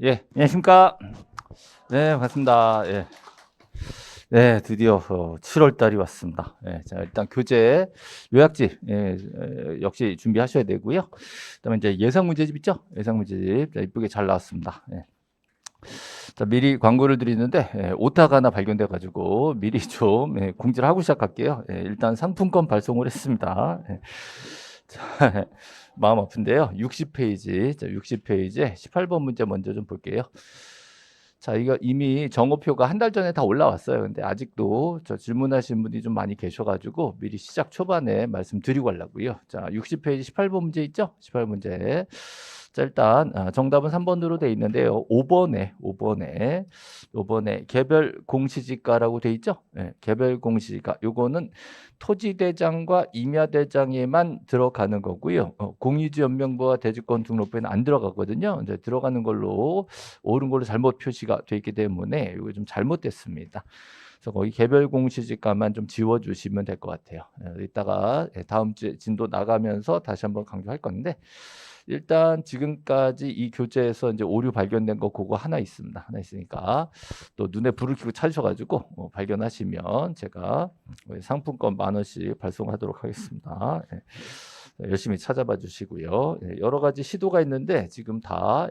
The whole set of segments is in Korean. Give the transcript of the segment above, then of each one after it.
예, 안녕하십니까. 네, 반갑습니다. 예. 네, 드디어 7월 달이 왔습니다. 예, 자, 일단 교재 요약집, 역시 준비하셔야 되고요. 그다음에 이제 예상 문제집 있죠? 예상 문제집. 자, 이쁘게 잘 나왔습니다. 예. 자, 미리 광고를 드리는데, 오타가 하나 발견돼 가지고 미리 좀 공지를 하고 시작할게요. 일단 상품권 발송을 했습니다. 자, 마음 아픈데요. 60페이지, 자, 60페이지에 18번 문제 먼저 좀 볼게요. 자, 이거 이미 정오표가 한 달 전에 다 올라왔어요. 근데 아직도 저 질문하신 분이 좀 많이 계셔가지고 미리 시작 초반에 말씀드리고 하려고요. 자, 60페이지 18번 문제 있죠? 18문제. 자, 일단 정답은 3번으로 돼 있는데요. 5번에 개별 공시지가라고 돼 있죠? 네, 개별 공시지가. 요거는 토지대장과 임야대장에만 들어가는 거고요. 공유지연명부와 대지권 등록부에는 안 들어가거든요. 이제 들어가는 걸로 옳은 걸로 잘못 표시가 돼 있기 때문에 이거 좀 잘못됐습니다. 그래서 거기 개별 공시지가만 좀 지워주시면 될 것 같아요. 이따가 다음 주에 진도 나가면서 다시 한번 강조할 건데 일단 지금까지 이 교재에서 이제 오류 발견된 거 그거 하나 있습니다. 하나 있으니까 또 눈에 불을 켜고 찾으셔가지고 발견하시면 제가 상품권 10,000원씩 발송하도록 하겠습니다. 열심히 찾아봐 주시고요. 여러 가지 시도가 있는데 지금 다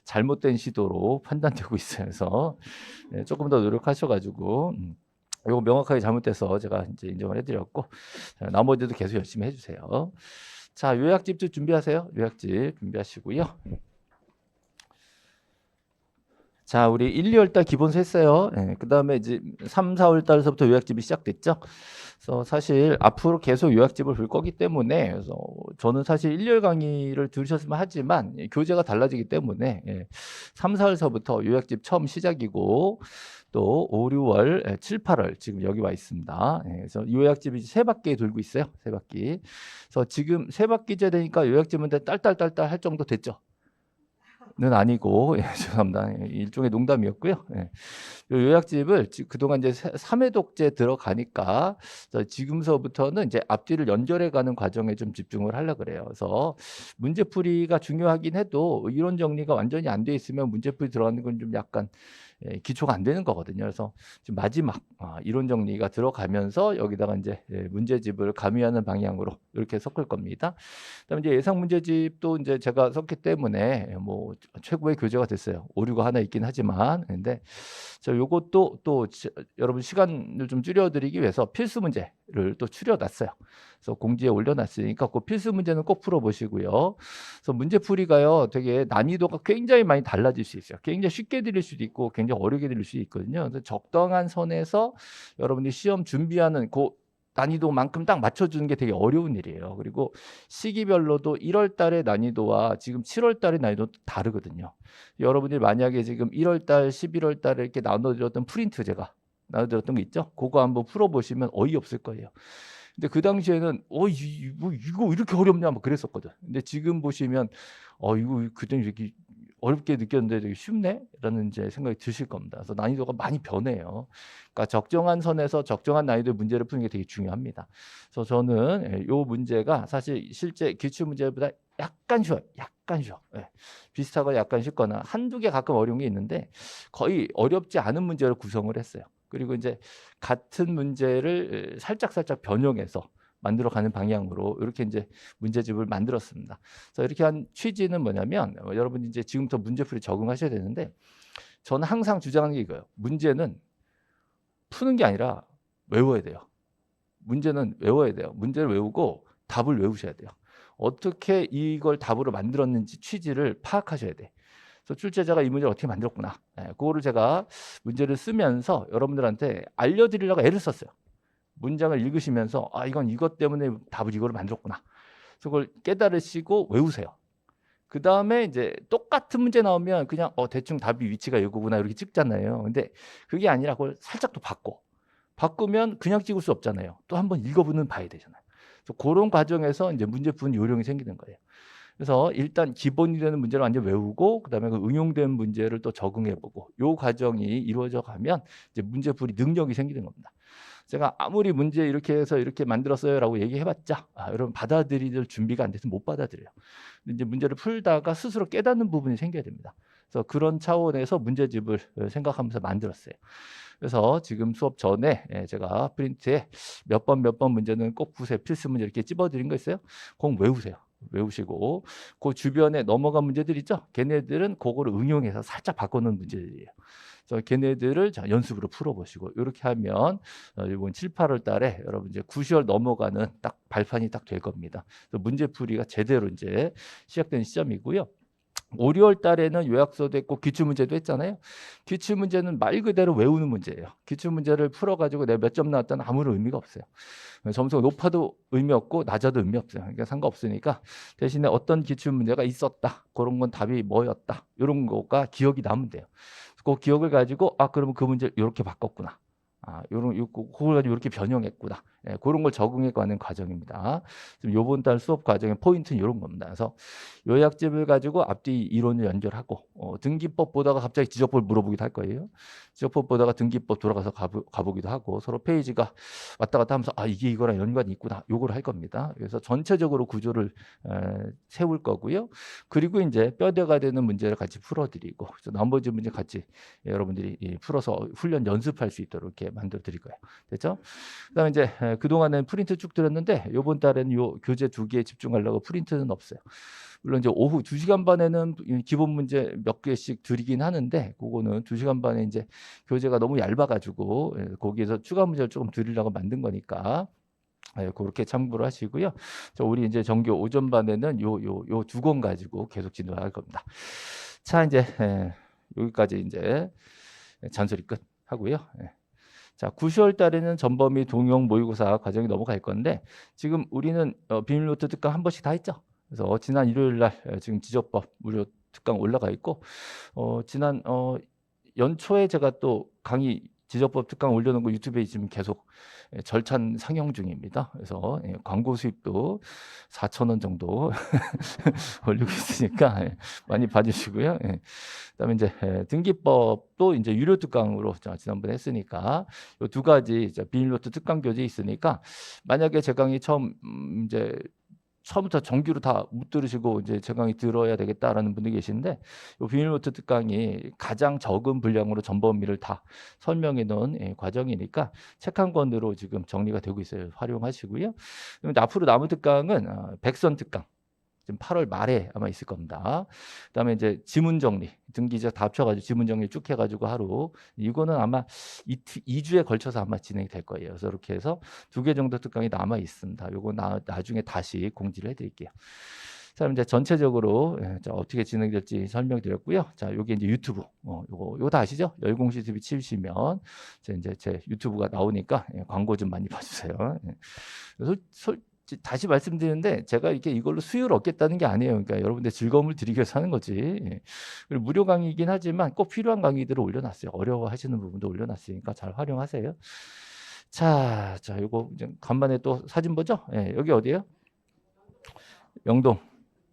잘못된 시도로 판단되고 있어요. 그래서 조금 더 노력하셔가지고 이거 명확하게 잘못돼서 제가 이제 인정을 해드렸고 나머지도 계속 열심히 해주세요. 자, 요약집도 준비하세요. 요약집 준비하시고요. 자, 우리 1, 2월 달 기본서 했어요. 그 다음에 이제 3, 4월 달서부터 요약집이 시작됐죠. 그래서 사실 앞으로 계속 요약집을 볼 거기 때문에 그래서 저는 사실 1, 2월 강의를 들으셨으면 하지만 교재가 달라지기 때문에 3, 4월서부터 요약집 처음 시작이고 또 5, 6월, 7, 8월 지금 여기 와 있습니다. 그래서 요약집이 세 바퀴 돌고 있어요. 세 바퀴. 그래서 지금 세 바퀴째 되니까 요약집은 딸딸딸딸 할 정도 됐죠. 는 아니고 죄송합니다. 일종의 농담이었고요. 요약집을 그동안 이제 3회독제 들어가니까 지금서부터는 이제 앞뒤를 연결해가는 과정에 좀 집중을 하려 그래요. 그래서 문제풀이가 중요하긴 해도 이론 정리가 완전히 안 돼 있으면 문제풀이 들어가는 건 좀 약간 기초가 안 되는 거거든요. 그래서 지금 마지막 이론 정리가 들어가면서 여기다가 이제 문제집을 가미하는 방향으로 이렇게 섞을 겁니다. 그다음에 이제 예상 문제집도 이제 제가 썼기 때문에 뭐 최고의 교재가 됐어요. 오류가 하나 있긴 하지만 근데 저 요것도 또 여러분 시간을 좀 줄여드리기 위해서 필수 문제를 또 추려놨어요. 그래서 공지에 올려놨으니까 그 필수 문제는 꼭 풀어보시고요. 그래서 문제풀이가요 되게 난이도가 굉장히 많이 달라질 수 있어요. 굉장히 쉽게 드릴 수도 있고 굉장히 어렵게 드릴 수 있거든요. 그래서 적당한 선에서 여러분들이 시험 준비하는 그 난이도만큼 딱 맞춰주는 게 되게 어려운 일이에요. 그리고 시기별로도 1월 달의 난이도와 지금 7월 달의 난이도 다르거든요. 여러분들이 만약에 지금 1월 달, 11월 달에 이렇게 나눠드렸던 프린트 제가 나눠드렸던 거 있죠? 그거 한번 풀어보시면 어이없을 거예요. 근데 그 당시에는 이거 이렇게 어렵냐 막 그랬었거든. 근데 지금 보시면 이거 그때 이렇게 어렵게 느꼈는데 되게 쉽네라는 이제 생각이 드실 겁니다. 그래서 난이도가 많이 변해요. 그러니까 적정한 선에서 적정한 난이도의 문제를 푸는 게 되게 중요합니다. 그래서 저는 이 문제가 사실 실제 기출 문제보다 약간 쉬워요. 약간 쉬워. 비슷하거나 약간 쉽거나 한두 개 가끔 어려운 게 있는데 거의 어렵지 않은 문제를 구성을 했어요. 그리고 이제 같은 문제를 살짝 변형해서 만들어가는 방향으로 이렇게 이제 문제집을 만들었습니다. 그래서 이렇게 한 취지는 뭐냐면 여러분이 이제 지금부터 문제풀이 적응하셔야 되는데 저는 항상 주장하는 게 이거예요. 문제는 푸는 게 아니라 외워야 돼요. 문제는 외워야 돼요. 문제를 외우고 답을 외우셔야 돼요. 어떻게 이걸 답으로 만들었는지 취지를 파악하셔야 돼. 그래서 출제자가 이 문제를 어떻게 만들었구나. 그거를 제가 문제를 쓰면서 여러분들한테 알려드리려고 애를 썼어요. 문장을 읽으시면서 이건 이것 때문에 답을 이거를 만들었구나. 그래서 그걸 깨달으시고 외우세요. 그 다음에 이제 똑같은 문제 나오면 그냥 대충 답이 위치가 이거구나 이렇게 찍잖아요. 근데 그게 아니라 그걸 살짝 또 바꾸면 그냥 찍을 수 없잖아요. 또 한번 읽어보는 봐야 되잖아요. 그래서 그런 과정에서 이제 문제 푸는 요령이 생기는 거예요. 그래서 일단 기본이 되는 문제를 완전 외우고 그다음에 그 응용된 문제를 또 적응해보고 요 과정이 이루어져 가면 이제 문제풀이 능력이 생기는 겁니다. 제가 아무리 문제 이렇게 해서 이렇게 만들었어요라고 얘기해봤자 여러분 받아들일 준비가 안 돼서 못 받아들여요. 근데 이제 문제를 풀다가 스스로 깨닫는 부분이 생겨야 됩니다. 그래서 그런 차원에서 문제집을 생각하면서 만들었어요. 그래서 지금 수업 전에 제가 프린트에 몇 번 문제는 꼭 보세요. 필수 문제 이렇게 찝어드린 거 있어요. 그건 외우세요. 외우시고 그 주변에 넘어간 문제들 있죠. 걔네들은 그거를 응용해서 살짝 바꿔놓은 문제들이에요. 그래서 걔네들을 자, 연습으로 풀어보시고 이렇게 하면 이번 7, 8월 달에 여러분 이제 9, 10월 넘어가는 딱 발판이 딱 될 겁니다. 그래서 문제풀이가 제대로 이제 시작된 시점이고요. 5, 6월 달에는 요약서도 했고 기출문제도 했잖아요. 기출문제는 말 그대로 외우는 문제예요. 기출문제를 풀어가지고 내가 몇 점 나왔다는 아무런 의미가 없어요. 점수가 높아도 의미 없고 낮아도 의미 없어요. 그러니까 상관없으니까 대신에 어떤 기출문제가 있었다. 그런 건 답이 뭐였다. 이런 거가 기억이 남으면 돼요. 그 기억을 가지고 그러면 그 문제를 이렇게 바꿨구나. 그걸 가지고 이렇게 변형했구나. 그런 걸 적응해가는 과정입니다. 지금 요번 달 수업 과정의 포인트는 이런 겁니다. 그래서 요약집을 가지고 앞뒤 이론을 연결하고 등기법 보다가 갑자기 지적법 물어보기도 할 거예요. 지적법 보다가 등기법 돌아가서 가보기도 하고 서로 페이지가 왔다 갔다 하면서 이게 이거랑 연관이 있구나. 요걸 할 겁니다. 그래서 전체적으로 구조를 세울 거고요. 그리고 이제 뼈대가 되는 문제를 같이 풀어드리고 그래서 나머지 문제 같이 여러분들이 풀어서 훈련 연습할 수 있도록 이렇게 만들어 드릴 거예요. 됐죠? 그다음에 이제 그동안은 프린트 쭉 드렸는데 이번 달에는 요 교재 2개에 집중하려고 프린트는 없어요. 물론 이제 오후 2시간 반에는 기본 문제 몇 개씩 드리긴 하는데 그거는 2시간 반에 이제 교재가 너무 얇아가지고 거기에서 추가 문제를 조금 드리려고 만든 거니까 그렇게 참고를 하시고요. 우리 이제 정규 오전반에는 요 두 권 가지고 계속 진행할 겁니다. 자 이제 여기까지 이제 잔소리 끝 하고요. 자, 9, 10월 달에는 전범위 동영 모의고사 과정이 넘어갈 건데 지금 우리는 비밀노트 특강 한 번씩 다 했죠. 그래서 지난 일요일 날 지금 지적법 무료 특강 올라가 있고 지난 연초에 제가 또 강의 지적법 특강 올려놓은 거 유튜브에 지금 계속 절찬 상영 중입니다. 그래서 광고 수입도 4,000원 정도 올리고 있으니까 많이 봐주시고요. 그다음에 이제 등기법도 이제 유료 특강으로 지난번에 했으니까 이 두 가지 비밀노트 특강 교재 있으니까 만약에 제 강의 처음 이제 처음부터 정규로 다 못 들으시고 이제 제 강의 들어야 되겠다라는 분들이 계신데 이 비밀노트 특강이 가장 적은 분량으로 전범위를 다 설명해 놓은 과정이니까 책 한 권으로 지금 정리가 되고 있어요. 활용하시고요. 그럼 앞으로 남은 특강은 백선 특강. 지금 8월 말에 아마 있을 겁니다. 그다음에 이제 지문 정리, 등기자 다 합쳐가지고 지문 정리 쭉 해가지고 하루 이거는 아마 2주에 걸쳐서 아마 진행이 될 거예요. 그래서 이렇게 해서 2개 정도 특강이 남아 있습니다. 요거 나중에 다시 공지를 해드릴게요. 자, 이제 전체적으로 어떻게 진행될지 설명드렸고요. 자, 여기 이제 유튜브, 요거 다 아시죠? 열공시 TV 치시면 이제 제 유튜브가 나오니까 광고 좀 많이 봐주세요. 다시 말씀드리는데 제가 이렇게 이걸로 수익을 얻겠다는 게 아니에요. 그러니까 여러분들 즐거움을 드리기 위해서 하는 거지. 그리고 무료 강의이긴 하지만 꼭 필요한 강의들을 올려놨어요. 어려워하시는 부분도 올려놨으니까 잘 활용하세요. 자, 이거 이제 간만에 또 사진 보죠? 여기 어디예요? 영동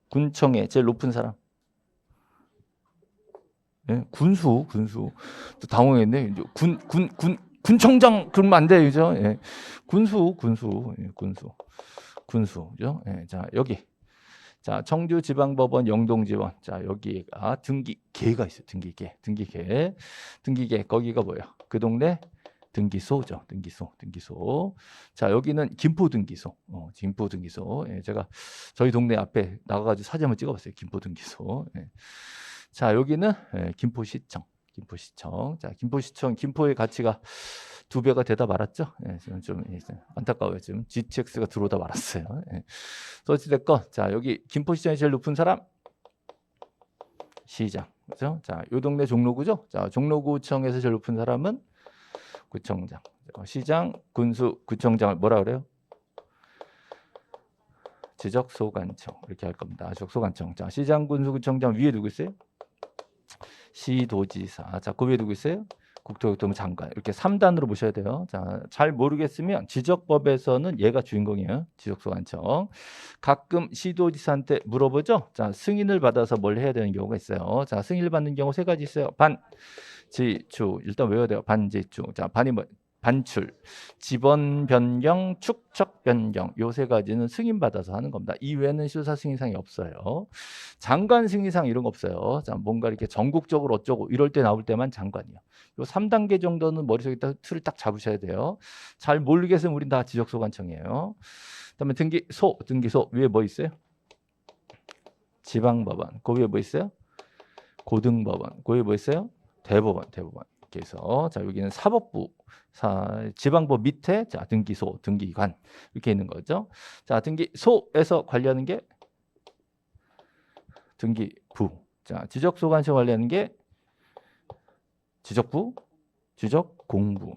군청에 제일 높은 사람. 군수. 또 당황했네. 군청장 그러면 안 돼요, 그죠? 군수. 그죠? 자, 여기. 자, 청주지방법원 영동지원. 자, 여기가 등기계가 있어요. 등기계. 거기가 뭐예요? 그 동네 등기소죠. 등기소. 자, 여기는 김포등기소. 김포등기소. 제가 저희 동네 앞에 나가가지고 사진 한번 찍어봤어요. 김포등기소. 자, 여기는 김포시청. 자, 김포시청, 김포의 가치가 2배가 되다 말았죠. 좀 안타까워요. 지금 GTX가 들어오다 말았어요. 어찌됐건 자, 여기 김포시청이 제일 높은 사람 시장. 그렇죠? 자, 요 동네 종로구죠. 자, 종로구청에서 제일 높은 사람은 구청장. 시장, 군수, 구청장을 뭐라 그래요? 지적소관청 이렇게 할 겁니다. 지적소관청. 자, 시장, 군수, 구청장 위에 누구 있어요? 시도지사. 자, 그 위에 누구 있어요? 국토교통부 장관. 이렇게 3단으로 보셔야 돼요. 자, 잘 모르겠으면 지적법에서는 얘가 주인공이에요. 지적소관청. 가끔 시도지사한테 물어보죠. 자, 승인을 받아서 뭘 해야 되는 경우가 있어요. 자, 승인을 받는 경우 3가지 있어요. 반, 지, 주. 일단 외워야 돼요. 반, 지, 주. 자, 반이 뭐? 반출, 지번 변경, 축척 변경 요 세 가지는 승인받아서 하는 겁니다. 이외에는 수사 승인상이 없어요. 장관 승인상 이런 거 없어요. 자, 뭔가 이렇게 전국적으로 어쩌고 이럴 때 나올 때만 장관이요. 요 3단계 정도는 머릿속에 틀을 딱 잡으셔야 돼요. 잘 모르겠으면 우린 다 지적소관청이에요. 그다음에 등기소 위에 뭐 있어요? 지방법원. 그 위에 뭐 있어요? 고등법원. 그 위에 뭐 있어요? 대법원. 이렇게 해서 자 여기는 사법부, 지방법 밑에 자 등기소, 등기관 이렇게 있는 거죠. 자 등기소에서 관리하는 게 등기부. 자 지적소관청 관리하는 게 지적부, 지적공부.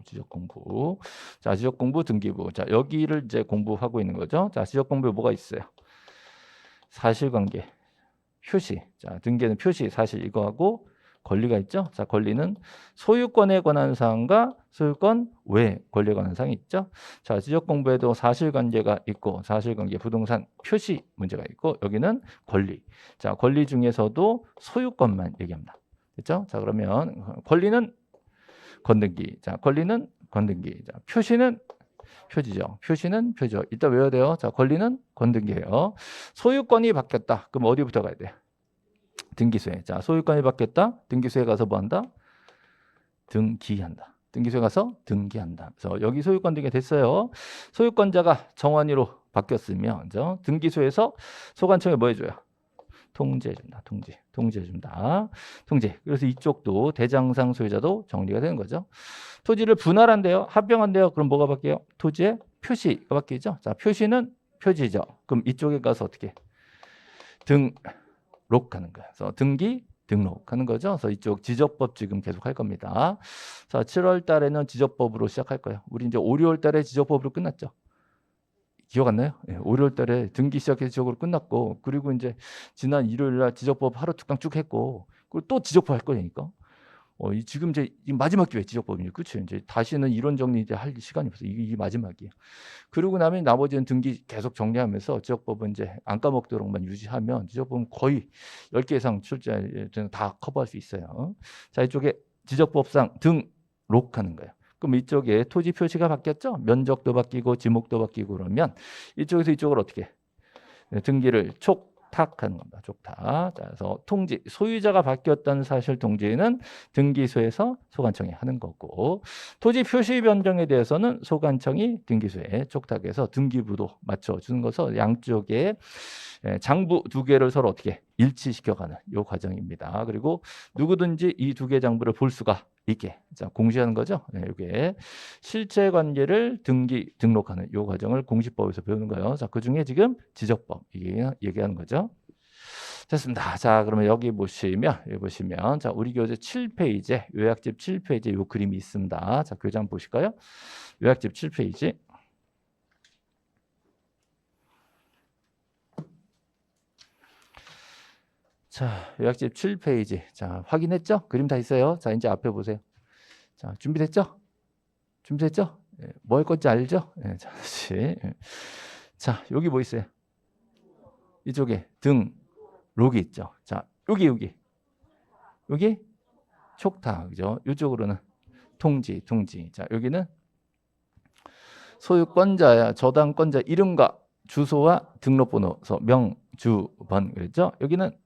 자 지적공부, 등기부. 자 여기를 이제 공부하고 있는 거죠. 자 지적공부에 뭐가 있어요? 사실관계, 표시. 자 등기는 표시, 사실 이거하고 권리가 있죠. 자 권리는 소유권에 관한 사항과 소유권 외 권리에 관한 사항이 있죠. 자 지적공부에도 사실관계가 있고 사실관계 부동산 표시 문제가 있고 여기는 권리. 자 권리 중에서도 소유권만 얘기합니다. 됐죠? 자 그러면 권리는 건등기. 자 권리는 건등기. 자 표시는 표지죠. 표시는 표죠. 일단 외워야 돼요. 자 권리는 건등기예요. 소유권이 바뀌었다. 그럼 어디부터 가야 돼? 등기소에. 자 소유권이 바뀌었다. 등기소에 가서 뭐 한다? 등기한다. 등기소에 가서 등기한다. 그래서 여기 소유권 등기 됐어요. 소유권자가 정환이로 바뀌었으면 등기소에서 소관청에 뭐 해줘요? 통지해준다. 통지해준다. 통지. 그래서 이쪽도 대장상 소유자도 정리가 되는 거죠. 토지를 분할한대요. 합병한대요. 그럼 뭐가 바뀌어요? 토지의 표시가 바뀌죠. 자 표시는 표지죠. 그럼 이쪽에 가서 어떻게? 등록하는 거예요. 그래서 등록하는 거죠. 그래서 이쪽 지적법 지금 계속 할 겁니다. 자, 7월 달에는 지적법으로 시작할 거예요. 우리 이제 5, 6월 달에 지적법으로 끝났죠. 기억 안 나요? 네, 5, 6월 달에 등기 시작해서 지적으로 끝났고 그리고 이제 지난 일요일 날 지적법 하루 tuk강 쭉 했고 그리고 또 지적법 할 거니까. 지금 이제 마지막 기회 지적법이니까 그렇죠. 이제 다시는 이론 정리 이제 할 시간이 없어요. 이게 마지막이에요. 그러고 나면 나머지는 등기 계속 정리하면서 지적법은 이제 안 까먹도록만 유지하면 지적법은 거의 10개 이상 출제 다 커버할 수 있어요. 자 이쪽에 지적법상 등록하는 거예요. 그럼 이쪽에 토지 표시가 바뀌었죠? 면적도 바뀌고 지목도 바뀌고 그러면 이쪽에서 이쪽을 어떻게 등기를 촉탁하는 겁니다. 촉탁. 자, 그래서 통지, 소유자가 바뀌었다는 사실 통지는 등기소에서 소관청이 하는 거고 토지 표시 변경에 대해서는 소관청이 등기소에 촉탁해서 등기부도 맞춰주는 것을 양쪽에 장부 두 개를 서로 어떻게 일치시켜가는 요 과정입니다. 그리고 누구든지 이 두 개 장부를 볼 수가 있게 자, 공시하는 거죠. 네, 이게 실체 관계를 등록하는 요 과정을 공시법에서 배우는 거예요. 자, 그 중에 지금 지적법 이게 얘기하는 거죠. 됐습니다. 자, 그러면 여기 보시면 자, 우리 교재 7페이지에 요약집 7페이지에 요 그림이 있습니다. 자, 교재 한번 보실까요? 요약집 7페이지. 자, 요약집 7페이지. 자, 확인했죠? 그림 다 있어요. 자, 이제 앞에 보세요. 자, 준비됐죠? 예, 뭐 할 건지 알죠? 예, 자, 다시. 예. 자, 여기 뭐 있어요? 이쪽에 등록이 있죠. 자, 여기 촉탁, 그죠? 이쪽으로는 통지. 자, 여기는 소유권자야, 저당권자 이름과 주소와 등록번호, 명주번 그랬죠? 여기는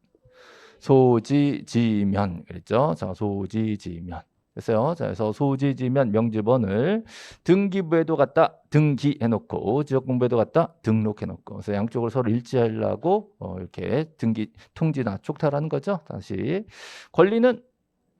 소지지면 그랬죠? 자, 소지지면 됐어요. 자, 그래서 소지지면 명주번을 등기부에도 갖다 등기해놓고 지역공부에도 갖다 등록해놓고 그래서 양쪽을 서로 일치하려고 이렇게 등기 통지나 촉탁하는 거죠. 다시 권리는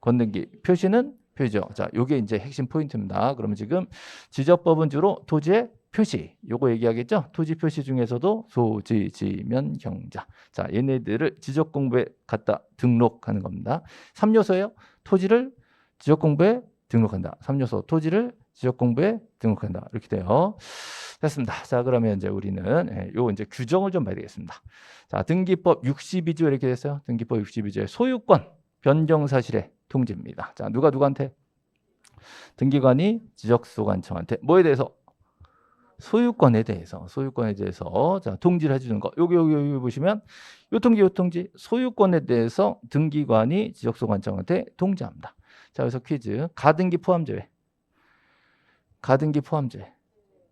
건등기, 표시는 표시죠. 자, 요게 이제 핵심 포인트입니다. 그러면 지금 지적법은 주로 토지의 표시, 요거 얘기하겠죠? 토지 표시 중에서도 소지, 지면, 경자. 자, 얘네들을 지적 공부에 갖다 등록하는 겁니다. 3요소예요. 토지를 지적 공부에 등록한다. 3요소 토지를 지적 공부에 등록한다. 이렇게 돼요. 됐습니다. 자, 그러면 이제 우리는 요 이제 규정을 좀 봐야 되겠습니다. 자, 등기법 62조 이렇게 됐어요. 등기법 62조의 소유권 변경 사실의 통지입니다. 자, 누구한테? 등기관이 지적소관청한테 뭐에 대해서? 소유권에 대해서 자, 통지를 해주는 거. 여기 보시면 요 통지 소유권에 대해서 등기관이 지적소관청한테 통지합니다. 자, 그래서 퀴즈 가등기 포함 제외. 가등기 포함제.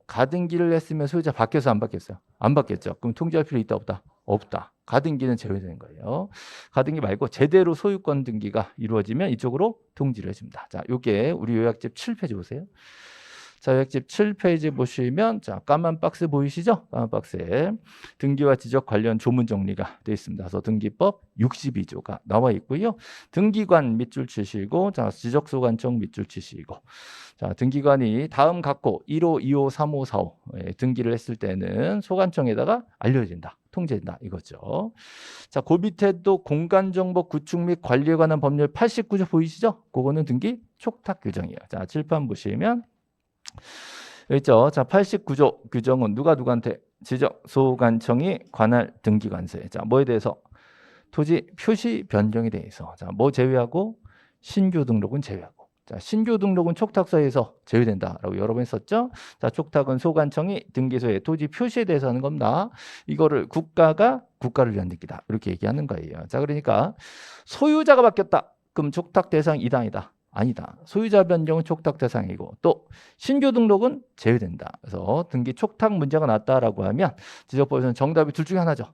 가등기를 했으면 소유자 바뀌었어, 안 바뀌었어요? 안 바뀌었죠. 그럼 통지할 필요 있다, 없다? 없다. 가등기는 제외되는 거예요. 가등기 말고 제대로 소유권 등기가 이루어지면 이쪽으로 통지를 해줍니다. 자, 요게 우리 요약집 7페이지 보세요. 자, 요약집 7페이지 보시면 자, 까만 박스 보이시죠? 까만 박스에 등기와 지적 관련 조문 정리가 되어 있습니다. 그래서 등기법 62조가 나와 있고요. 등기관 밑줄 치시고 자, 지적소관청 밑줄 치시고 자, 등기관이 다음 각호 1호, 2호, 3호, 4호 등기를 했을 때는 소관청에다가 알려진다. 통제된다 이거죠. 자, 그 밑에 또 공간정보 구축 및 관리에 관한 법률 89조 보이시죠? 그거는 등기 촉탁 규정이에요. 자, 칠판 보시면 여기 있죠. 자, 89조 규정은 누구한테 지적 소관청이 관할 등기 관세. 자, 뭐에 대해서 토지 표시 변경에 대해서. 자, 뭐 제외하고 신규 등록은 제외하고. 자, 신규 등록은 촉탁서에서 제외된다라고 여러 번 했었죠. 자, 촉탁은 소관청이 등기소에 토지 표시에 대해서 하는 겁니다. 이거를 국가를 위한 등기다. 이렇게 얘기하는 거예요. 자, 그러니까 소유자가 바뀌었다. 그럼 촉탁 대상 이다 아니다. 아니다. 소유자 변경은 촉탁 대상이고 또 신규 등록은 제외된다. 그래서 등기 촉탁 문제가 났다라고 하면 지적법에서는 정답이 둘 중에 하나죠.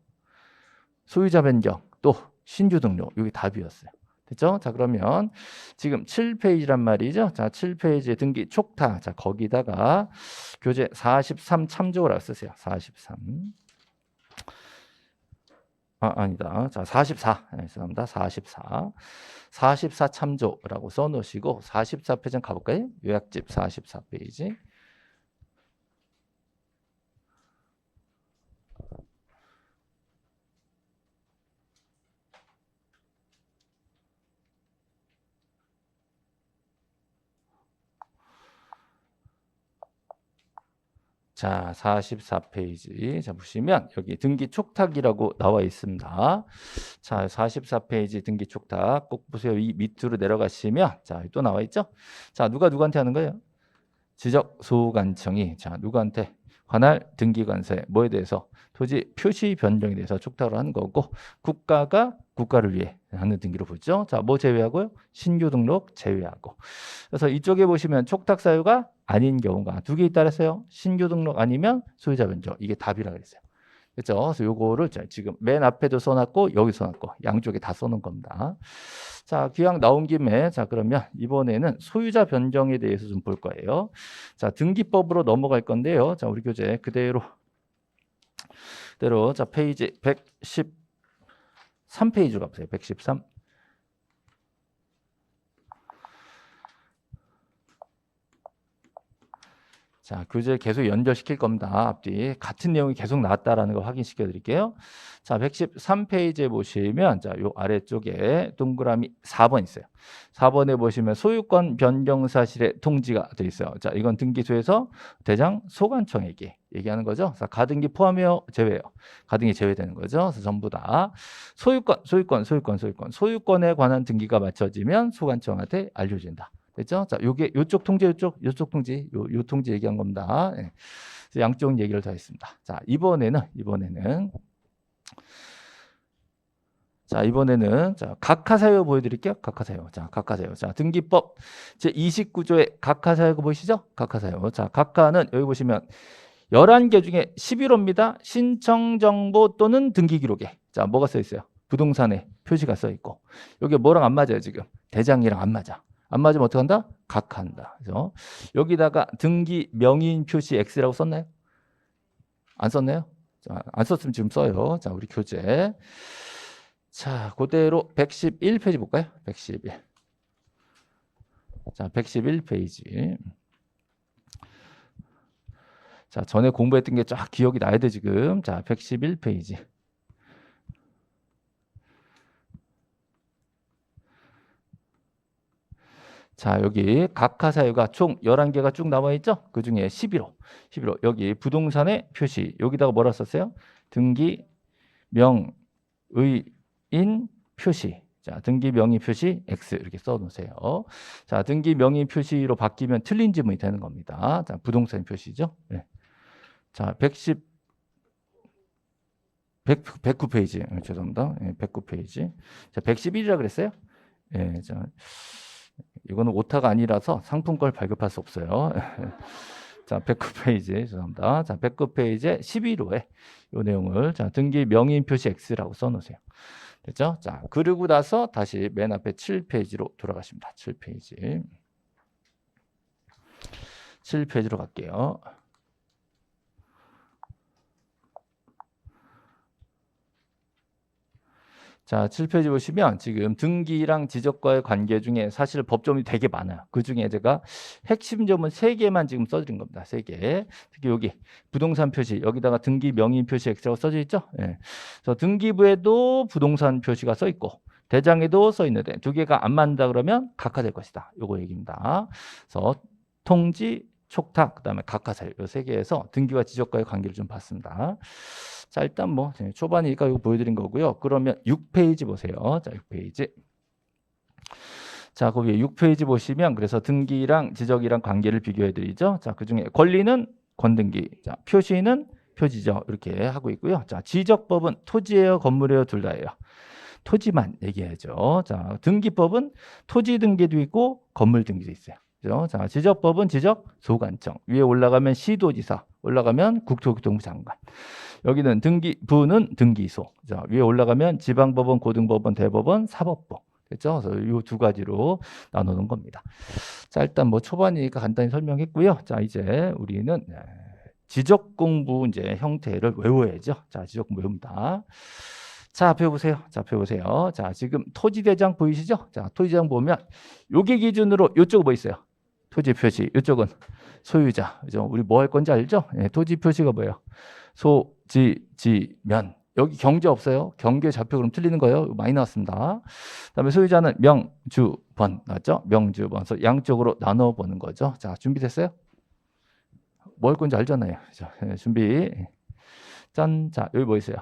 소유자 변경 또 신규 등록. 여기 답이었어요. 됐죠? 자, 그러면 지금 7페이지란 말이죠. 자, 7페이지에 등기 촉탁. 자, 거기다가 교재 43 참조라고 쓰세요. 43. 아니다. 자, 44. 죄송합니다. 44 참조라고 써놓으시고 44페이지 가볼까요? 요약집 44페이지. 자, 44페이지. 자, 보시면 여기 등기 촉탁이라고 나와 있습니다. 자, 44페이지 등기 촉탁 꼭 보세요. 이 밑으로 내려가시면 자, 또 나와 있죠? 자, 누구한테 하는 거예요? 지적 소관청이 자, 누구한테 관할 등기 관세 뭐에 대해서 토지 표시 변경에 대해서 촉탁을 하는 거고 국가를 위해 하는 등기로 보죠. 자, 뭐 제외하고요? 신규 등록 제외하고. 그래서 이쪽에 보시면 촉탁 사유가 아닌 경우가 두 개 있다 그랬어요. 신규 등록 아니면 소유자 변경. 이게 답이라고 그랬어요. 그렇죠? 그래서 요거를 지금 맨 앞에도 써놨고 여기 써놨고 양쪽에 다 써놓은 겁니다. 자, 기왕 나온 김에 자, 그러면 이번에는 소유자 변경에 대해서 좀 볼 거예요. 자, 등기법으로 넘어갈 건데요. 자, 우리 교재 그대로 자, 페이지 113페이지로 가보세요. 113. 자, 교재 계속 연결시킬 겁니다. 앞뒤 같은 내용이 계속 나왔다라는 걸 확인시켜 드릴게요. 자, 113페이지에 보시면 자, 요 아래쪽에 동그라미 4번 있어요. 4번에 보시면 소유권 변경 사실의 통지가 되어 있어요. 자, 이건 등기소에서 대장 소관청에게 얘기하는 거죠. 자, 가등기 포함해요, 제외요. 가등기 제외되는 거죠. 그래서 전부 다 소유권에 관한 등기가 맞춰지면 소관청한테 알려진다. 됐죠? 자, 요게 요쪽 통지, 요쪽 통지, 요 통지 얘기한 겁니다. 네. 양쪽 얘기를 다 했습니다. 자, 이번에는 자, 각하사유 보여드릴게요. 각하사유. 자, 각하사유. 자, 등기법 제 29조에 각하사유가 보이시죠? 각하사유. 자, 각하는 여기 보시면 11개 중에 11호입니다. 신청정보 또는 등기기록에. 자, 뭐가 써 있어요? 부동산에 표시가 써 있고. 여기 뭐랑 안 맞아요, 지금? 대장이랑 안 맞아. 안 맞으면 어떻게 한다? 각한다. 그래서 여기다가 등기 명의인 표시 X라고 썼나요? 안 썼나요? 자, 안 썼으면 지금 써요. 자, 우리 교재. 자, 그대로 111페이지 볼까요? 111. 자, 111페이지. 자, 전에 공부했던 게 쫙 기억이 나야 돼, 지금. 자, 111페이지. 자, 여기 각하사유가 총 11개가 쭉 나와 있죠? 그 중에 11호. 여기 부동산의 표시. 여기다가 뭐라 썼어요? 등기 명의인 표시. 자, 등기 명의 표시 X 이렇게 써 놓으세요. 자, 등기 명의 표시로 바뀌면 틀린 지문이 되는 겁니다. 자, 부동산 표시죠? 네. 자, 109페이지. 죄송합니다. 네, 109페이지. 자, 111이라 그랬어요? 예, 자, 이거는 오타가 아니라서 상품권을 발급할 수 없어요. 자, 백급 페이지 죄송합니다. 자, 백급 페이지에 11호에 이 내용을 자, 등기 명의인 표시 X라고 써놓으세요. 됐죠? 자, 그러고 나서 다시 맨 앞에 7페이지로 돌아가십니다. 7페이지. 7페이지로 갈게요. 자, 7페이지 보시면 지금 등기랑 지적과의 관계 중에 사실 법조문이 되게 많아요. 그 중에 제가 핵심 점은 3개만 지금 써드린 겁니다. 3개. 특히 여기 부동산 표시, 여기다가 등기 명의인 표시 X라고 써져 있죠. 예. 그래서 등기부에도 부동산 표시가 써 있고 대장에도 써 있는데 2개가 안 맞는다 그러면 각하될 것이다. 요거 얘기입니다. 그래서 통지, 촉탁, 그다음에 각하살 요 3개에서 등기와 지적과의 관계를 좀 봤습니다. 자, 일단 뭐 초반이니까 이거 보여드린 거고요. 그러면 6페이지 보세요. 자, 6페이지. 자, 거기에 6페이지 보시면 그래서 등기랑 지적이랑 관계를 비교해 드리죠. 자, 그중에 권리는 권등기, 자, 표시는 표지죠. 이렇게 하고 있고요. 자, 지적법은 토지예요, 건물이에요, 둘 다예요. 토지만 얘기해야죠. 자, 등기법은 토지 등기도 있고 건물 등기도 있어요. 그죠? 자, 지적법은 지적 소관청, 위에 올라가면 시도지사, 올라가면 국토교통부 장관. 여기는 등기부는 등기소. 자, 위에 올라가면 지방법원, 고등법원, 대법원, 사법부. 그렇죠? 그래서 이 2가지로 나누는 겁니다. 자, 일단 뭐 초반이니까 간단히 설명했고요. 자, 이제 우리는 지적 공부 이제 형태를 외워야죠. 자, 지적 공부 외웁니다. 자, 배워보세요. 자, 배워보세요. 자, 지금 토지대장 보이시죠? 자, 토지대장 보면 요게 기준으로 요쪽 뭐 있어요? 토지 표시. 요쪽은 소유자. 그죠? 우리 뭐 할 건지 알죠? 예, 토지 표시가 뭐예요? 소, 지, 면. 여기 경제 없어요. 경계 좌표 그럼 틀리는 거예요. 많이 나왔습니다. 그다음에 소유자는 명, 주, 번 나왔죠? 명, 주, 번. 그래서 양쪽으로 나눠 보는 거죠. 자, 준비됐어요? 뭐 할 건지 알잖아요. 자, 준비. 짠. 자, 여기 뭐 있어요?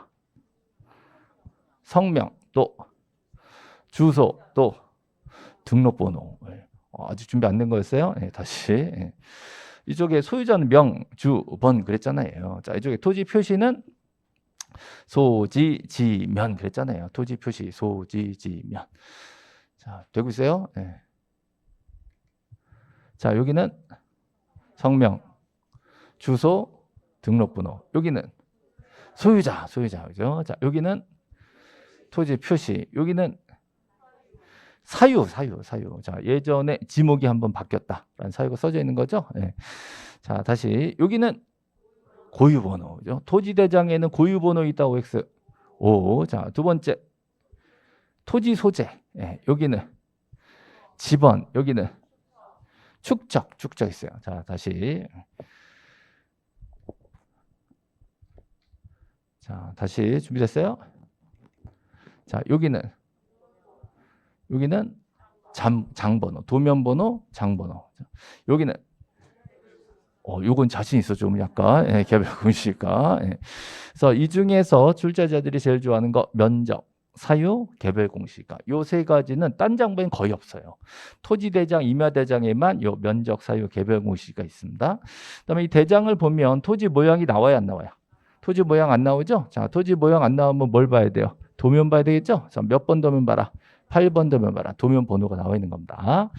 성명, 또 주소, 또 등록번호. 아직 준비 안 된 거였어요? 네, 다시. 네. 이쪽에 소유자는 명, 주, 번 그랬잖아요. 자, 이쪽에 토지 표시는 소지, 지, 면 그랬잖아요. 토지 표시, 소지, 지, 면. 자, 되고 있어요? 네. 자, 여기는 성명, 주소, 등록번호. 여기는 소유자, 그죠? 자, 여기는 토지 표시, 여기는 사유. 자, 예전에 지목이 한번 바뀌었다라는 사유가 써져 있는 거죠. 네. 자, 다시 여기는 고유번호죠. 토지대장에는 고유번호 있다고 X. 오. 자, 두 번째 토지 소재. 네, 여기는 지번, 여기는 축적 있어요. 자, 다시. 자, 다시 준비됐어요? 자, 여기는 장번호, 도면번호, 장번호. 여기는 요건 자신 있어 좀 약간 개별 공시가. 그래서 이 중에서 출제자들이 제일 좋아하는 거 면적, 사유, 개별 공시가. 요 3가지는 딴 장부엔 거의 없어요. 토지대장, 임야대장에만 요 면적, 사유, 개별 공시가 있습니다. 그다음에 이 대장을 보면 토지 모양이 나와요, 안 나와요? 토지 모양 안 나오죠? 자, 토지 모양 안 나오면 뭘 봐야 돼요? 도면 봐야 되겠죠? 자, 몇 번 도면 봐라. 8번 도면 봐라. 도면 번호가 나와 있는 겁니다.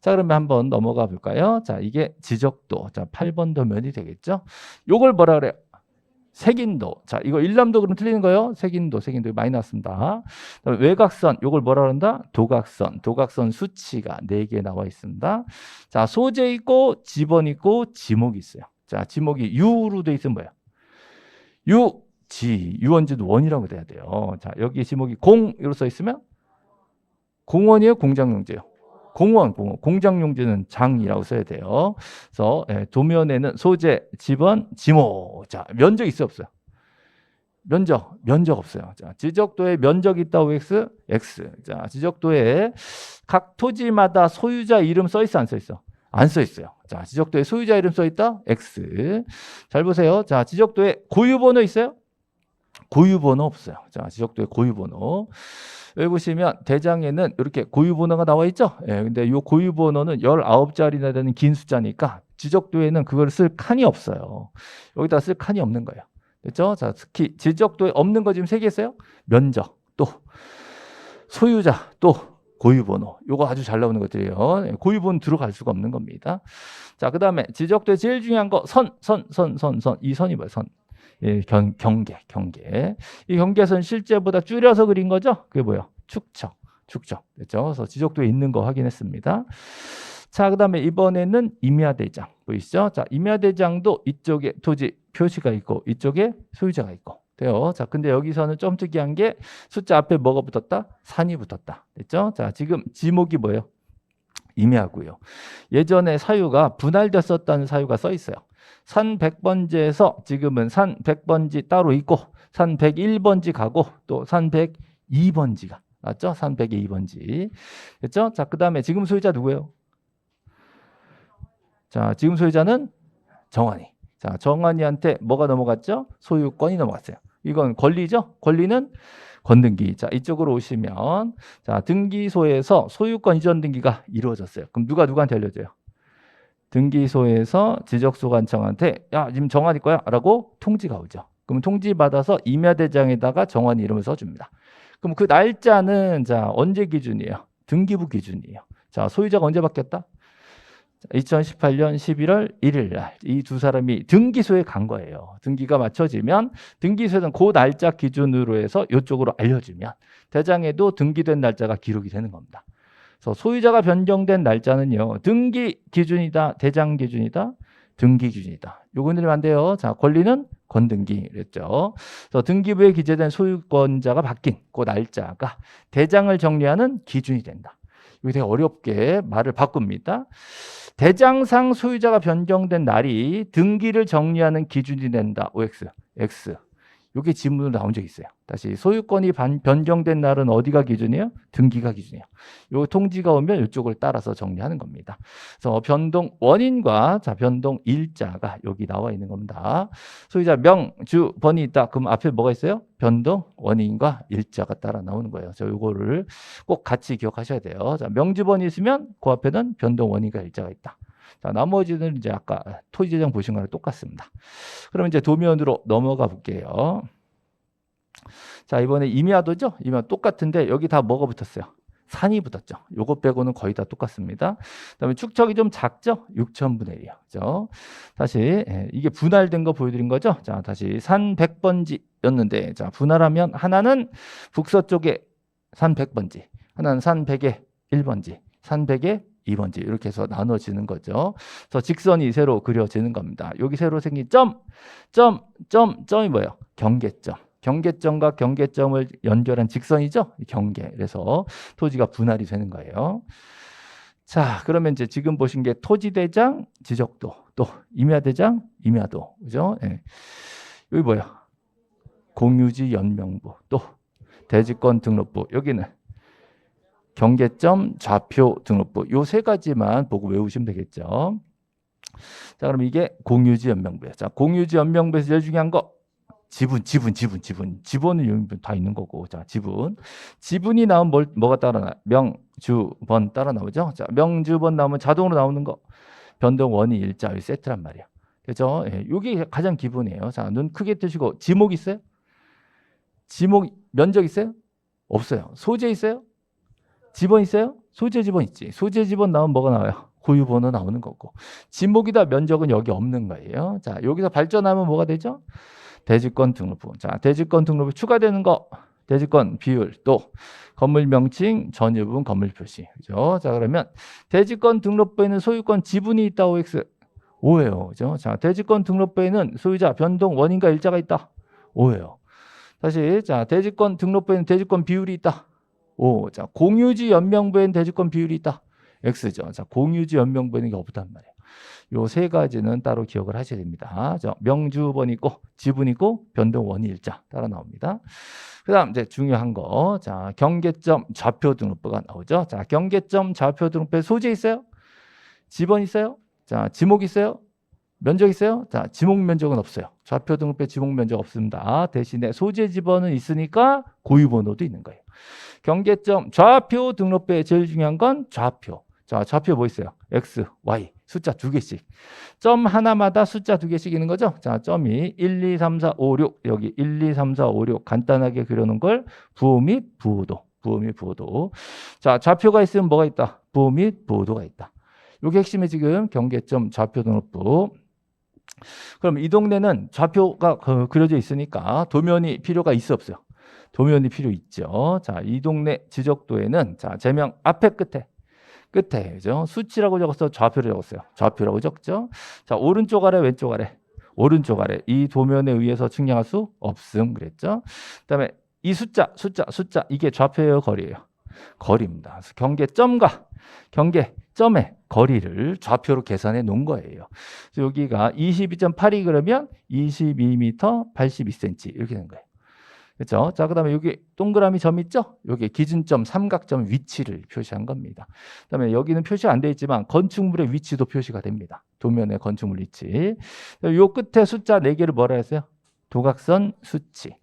자, 그러면 한번 넘어가 볼까요? 자, 이게 지적도. 자, 8번 도면이 되겠죠? 요걸 뭐라 그래요? 색인도. 자, 이거 일람도 그럼 틀리는 거예요? 색인도 많이 나왔습니다. 외곽선, 요걸 뭐라 그런다? 도각선 수치가 4개 나와 있습니다. 자, 소재 있고, 지번 있고, 지목이 있어요. 자, 지목이 유로 돼 있으면 뭐예요? 유원지도 원이라고 돼야 돼요. 자, 여기 지목이 공으로 써 있으면 공원이에요, 공장용지예요? 공원. 공장용지는 장이라고 써야 돼요. 그래서 도면에는 소재, 지번, 지목. 자, 면적 있어요, 없어요? 면적 없어요. 자, 지적도에 면적 있다고 X. 자, 지적도에 각 토지마다 소유자 이름 써 있어, 안 써 있어? 안 써 있어요. 자, 지적도에 소유자 이름 써 있다? X. 잘 보세요. 자, 지적도에 고유번호 있어요? 고유번호 없어요. 자, 지적도에 고유번호. 여기 보시면 대장에는 이렇게 고유번호가 나와 있죠? 예, 근데 이 고유번호는 19자리나 되는 긴 숫자니까 지적도에는 그걸 쓸 칸이 없어요. 여기다 쓸 칸이 없는 거예요. 됐죠? 자, 특히 지적도에 없는 거 지금 3개 있어요? 면적, 또 소유자, 또 고유번호. 요거 아주 잘 나오는 것들이에요. 고유번호 들어갈 수가 없는 겁니다. 자, 그 다음에 지적도에 제일 중요한 거 선. 이 선이 뭐예요? 선. 예, 경계. 이 경계선 실제보다 줄여서 그린 거죠? 그게 뭐예요? 축척. 됐죠? 그래서 지적도에 있는 거 확인했습니다. 자, 그 다음에 이번에는 임야대장. 보이시죠? 자, 임야대장도 이쪽에 토지 표시가 있고 이쪽에 소유자가 있고. 돼요. 자, 근데 여기서는 좀 특이한 게 숫자 앞에 뭐가 붙었다? 산이 붙었다. 됐죠? 자, 지금 지목이 뭐예요? 임야고요. 예전에 사유가 분할됐었다는 사유가 써 있어요. 산 100번지에서 지금은 산 100번지 따로 있고 산 101번지 가고 또 산 102번지가 맞죠? 산 102번지. 됐죠? 자, 그다음에 지금 소유자 누구예요? 자, 지금 소유자는 정환이. 자, 정환이한테 뭐가 넘어갔죠? 소유권이 넘어갔어요. 이건 권리죠? 권리는 건등기. 자, 이쪽으로 오시면 자, 등기소에서 소유권 이전 등기가 이루어졌어요. 그럼 누가 누구한테 알려줘요? 등기소에서 지적소관청한테 야, 지금 정환이 거야 라고 통지가 오죠. 그럼 통지 받아서 임야대장에다가 정환이 이름을 써줍니다. 그럼 그 날짜는 자, 언제 기준이에요? 등기부 기준이에요. 자, 소유자가 언제 바뀌었다? 2018년 11월 1일 날 이 두 사람이 등기소에 간 거예요. 등기가 맞춰지면 등기소에는 그 날짜 기준으로 해서 이쪽으로 알려주면 대장에도 등기된 날짜가 기록이 되는 겁니다. 그래서 소유자가 변경된 날짜는요. 등기 기준이다, 대장 기준이다, 등기 기준이다. 요거 넣으면 안 돼요. 자, 권리는 건등기 그랬죠. 그래서 등기부에 기재된 소유권자가 바뀐 그 날짜가 대장을 정리하는 기준이 된다. 이거 되게 어렵게 말을 바꿉니다. 대장상 소유자가 변경된 날이 등기를 정리하는 기준이 된다. OX, X. 이게 지문으로 나온 적이 있어요. 다시 소유권이 변경된 날은 어디가 기준이에요? 등기가 기준이에요. 요 통지가 오면 이쪽을 따라서 정리하는 겁니다. 그래서 변동 원인과 자, 변동 일자가 여기 나와 있는 겁니다. 소유자 명, 주, 번이 있다. 그럼 앞에 뭐가 있어요? 변동 원인과 일자가 따라 나오는 거예요. 자, 요거를 꼭 같이 기억하셔야 돼요. 자, 명주번이 있으면 그 앞에는 변동 원인과 일자가 있다. 자, 나머지는 이제 아까 토지대장 보신 거랑 똑같습니다. 그럼 이제 도면으로 넘어가 볼게요. 자, 이번에 임야도죠? 임야 똑같은데 여기 다 뭐가 붙었어요? 산이 붙었죠. 요거 빼고는 거의 다 똑같습니다. 그다음에 축척이 좀 작죠? 6천분의 1이요. 그죠? 다시 이게 분할된 거 보여드린 거죠? 자, 다시 산 100번지였는데 자, 분할하면 하나는 북서쪽에 산 100번지, 하나는 산 100에 1번지, 산 100에 2번지 이렇게 해서 나눠지는 거죠. 그래서 직선이 새로 그려지는 겁니다. 여기 새로 생긴 점이 뭐예요? 경계점. 경계점과 경계점을 연결한 직선이죠. 경계. 그래서 토지가 분할이 되는 거예요. 자, 그러면 이제 지금 보신 게 토지대장, 지적도, 또 임야대장, 임야도, 그죠? 네. 여기 뭐야? 공유지 연명부, 또 대지권 등록부. 여기는 경계점, 좌표 등록부. 요 세 가지만 보고 외우시면 되겠죠. 자, 그럼 이게 공유지 연명부예요. 자, 공유지 연명부에서 제일 중요한 거 지분. 지분은 다 있는 거고. 자, 지분이 나오면 뭐가 따라 나와요? 명, 주, 번 따라 나오죠. 자, 명, 주, 번 나오면 자동으로 나오는 거 변동 원인 일자 이 세트란 말이야. 그죠? 예, 이게 가장 기본이에요. 자, 눈 크게 뜨시고 지목 있어요? 지목 면적 있어요? 없어요. 소재 있어요? 지번 있어요? 소재 지번 있지. 소재 지번 나오면 뭐가 나와요? 고유번호 나오는 거고. 지목이다 면적은 여기 없는 거예요. 자, 여기서 발전하면 뭐가 되죠? 대지권 등록부. 자, 대지권 등록부 추가되는 거. 대지권 비율 또 건물 명칭 전유 부분 건물 표시. 그죠? 자, 그러면 대지권 등록부에는 소유권 지분이 있다. OX. O예요. 그죠? 자, 대지권 등록부에는 소유자 변동 원인과 일자가 있다. O예요. 다시 자, 대지권 등록부에는 대지권 비율이 있다. O. 자, 공유지 연명부에는 대지권 비율이 있다. X죠. 자, 공유지 연명부에는 이게 없단 말이에요. 요 세 가지는 따로 기억을 하셔야 됩니다. 자, 명주번 있고 지분 있고 변동 원인 일자 따라 나옵니다. 그다음 이제 중요한 거. 자, 경계점 좌표 등록부가 나오죠. 자, 경계점 좌표 등록부에 소재 있어요? 지번 있어요? 자, 지목 있어요? 면적 있어요? 자, 지목 면적은 없어요. 좌표 등록부에 지목 면적 없습니다. 대신에 소재 지번은 있으니까 고유번호도 있는 거예요. 경계점 좌표 등록부에 제일 중요한 건 좌표. 자, 좌표 뭐 있어요? X, Y 숫자 2개씩. 점 하나마다 숫자 2개씩 있는 거죠. 자, 점이 1, 2, 3, 4, 5, 6 여기 1, 2, 3, 4, 5, 6 간단하게 그려놓은 걸 부호 및 부호도 부호 및 부호도. 자, 좌표가 있으면 뭐가 있다? 부호 및 부호도가 있다. 이게 핵심이 지금 경계점 좌표 등록부. 그럼 이 동네는 좌표가 그려져 있으니까 도면이 필요가 있어 없어요? 도면이 필요 있죠. 자, 이 동네 지적도에는 자, 제명 앞에 끝에 그죠? 수치라고 적었어, 좌표를 적었어요. 좌표라고 적죠. 자, 오른쪽 아래 왼쪽 아래. 오른쪽 아래. 이 도면에 의해서 측량할 수 없음 그랬죠. 그다음에 이 숫자 이게 좌표예요, 거리예요? 거리입니다. 그래서 경계점과 경계점의 거리를 좌표로 계산해 놓은 거예요. 그래서 여기가 22.8이 그러면 22m 82cm 이렇게 된 거예요. 그렇죠? 자, 그다음에 여기 동그라미 점 있죠? 여기 기준점 삼각점 위치를 표시한 겁니다. 그다음에 여기는 표시가 안 돼 있지만 건축물의 위치도 표시가 됩니다. 도면의 건축물 위치. 요 끝에 숫자 4개를 뭐라 했어요? 도각선 수치.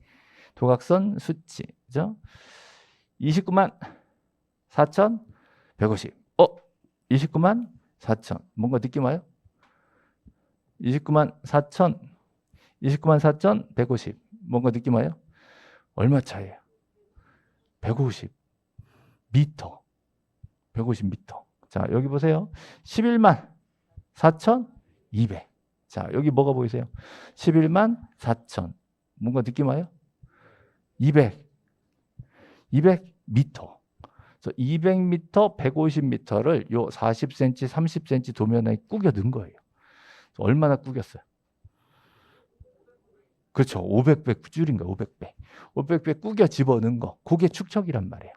도각선 수치. 그죠? 29만 4,150. 29만 4천. 뭔가 느낌 와요? 29만 4천. 29만 4,150. 뭔가 느낌 와요? 얼마 차이에요? 150 미터. 150 미터. 자, 여기 보세요. 11만 4,200. 자, 여기 뭐가 보이세요? 11만 4천. 뭔가 느낌 와요? 200 미터. 200m, 150m를 요 40cm, 30cm 도면에 꾸겨 넣은 거예요. 얼마나 꾸겼어요? 그렇죠. 500배 줄인 거예요. 500배. 500배 꾸겨 집어넣은 거. 그게 축척이란 말이에요.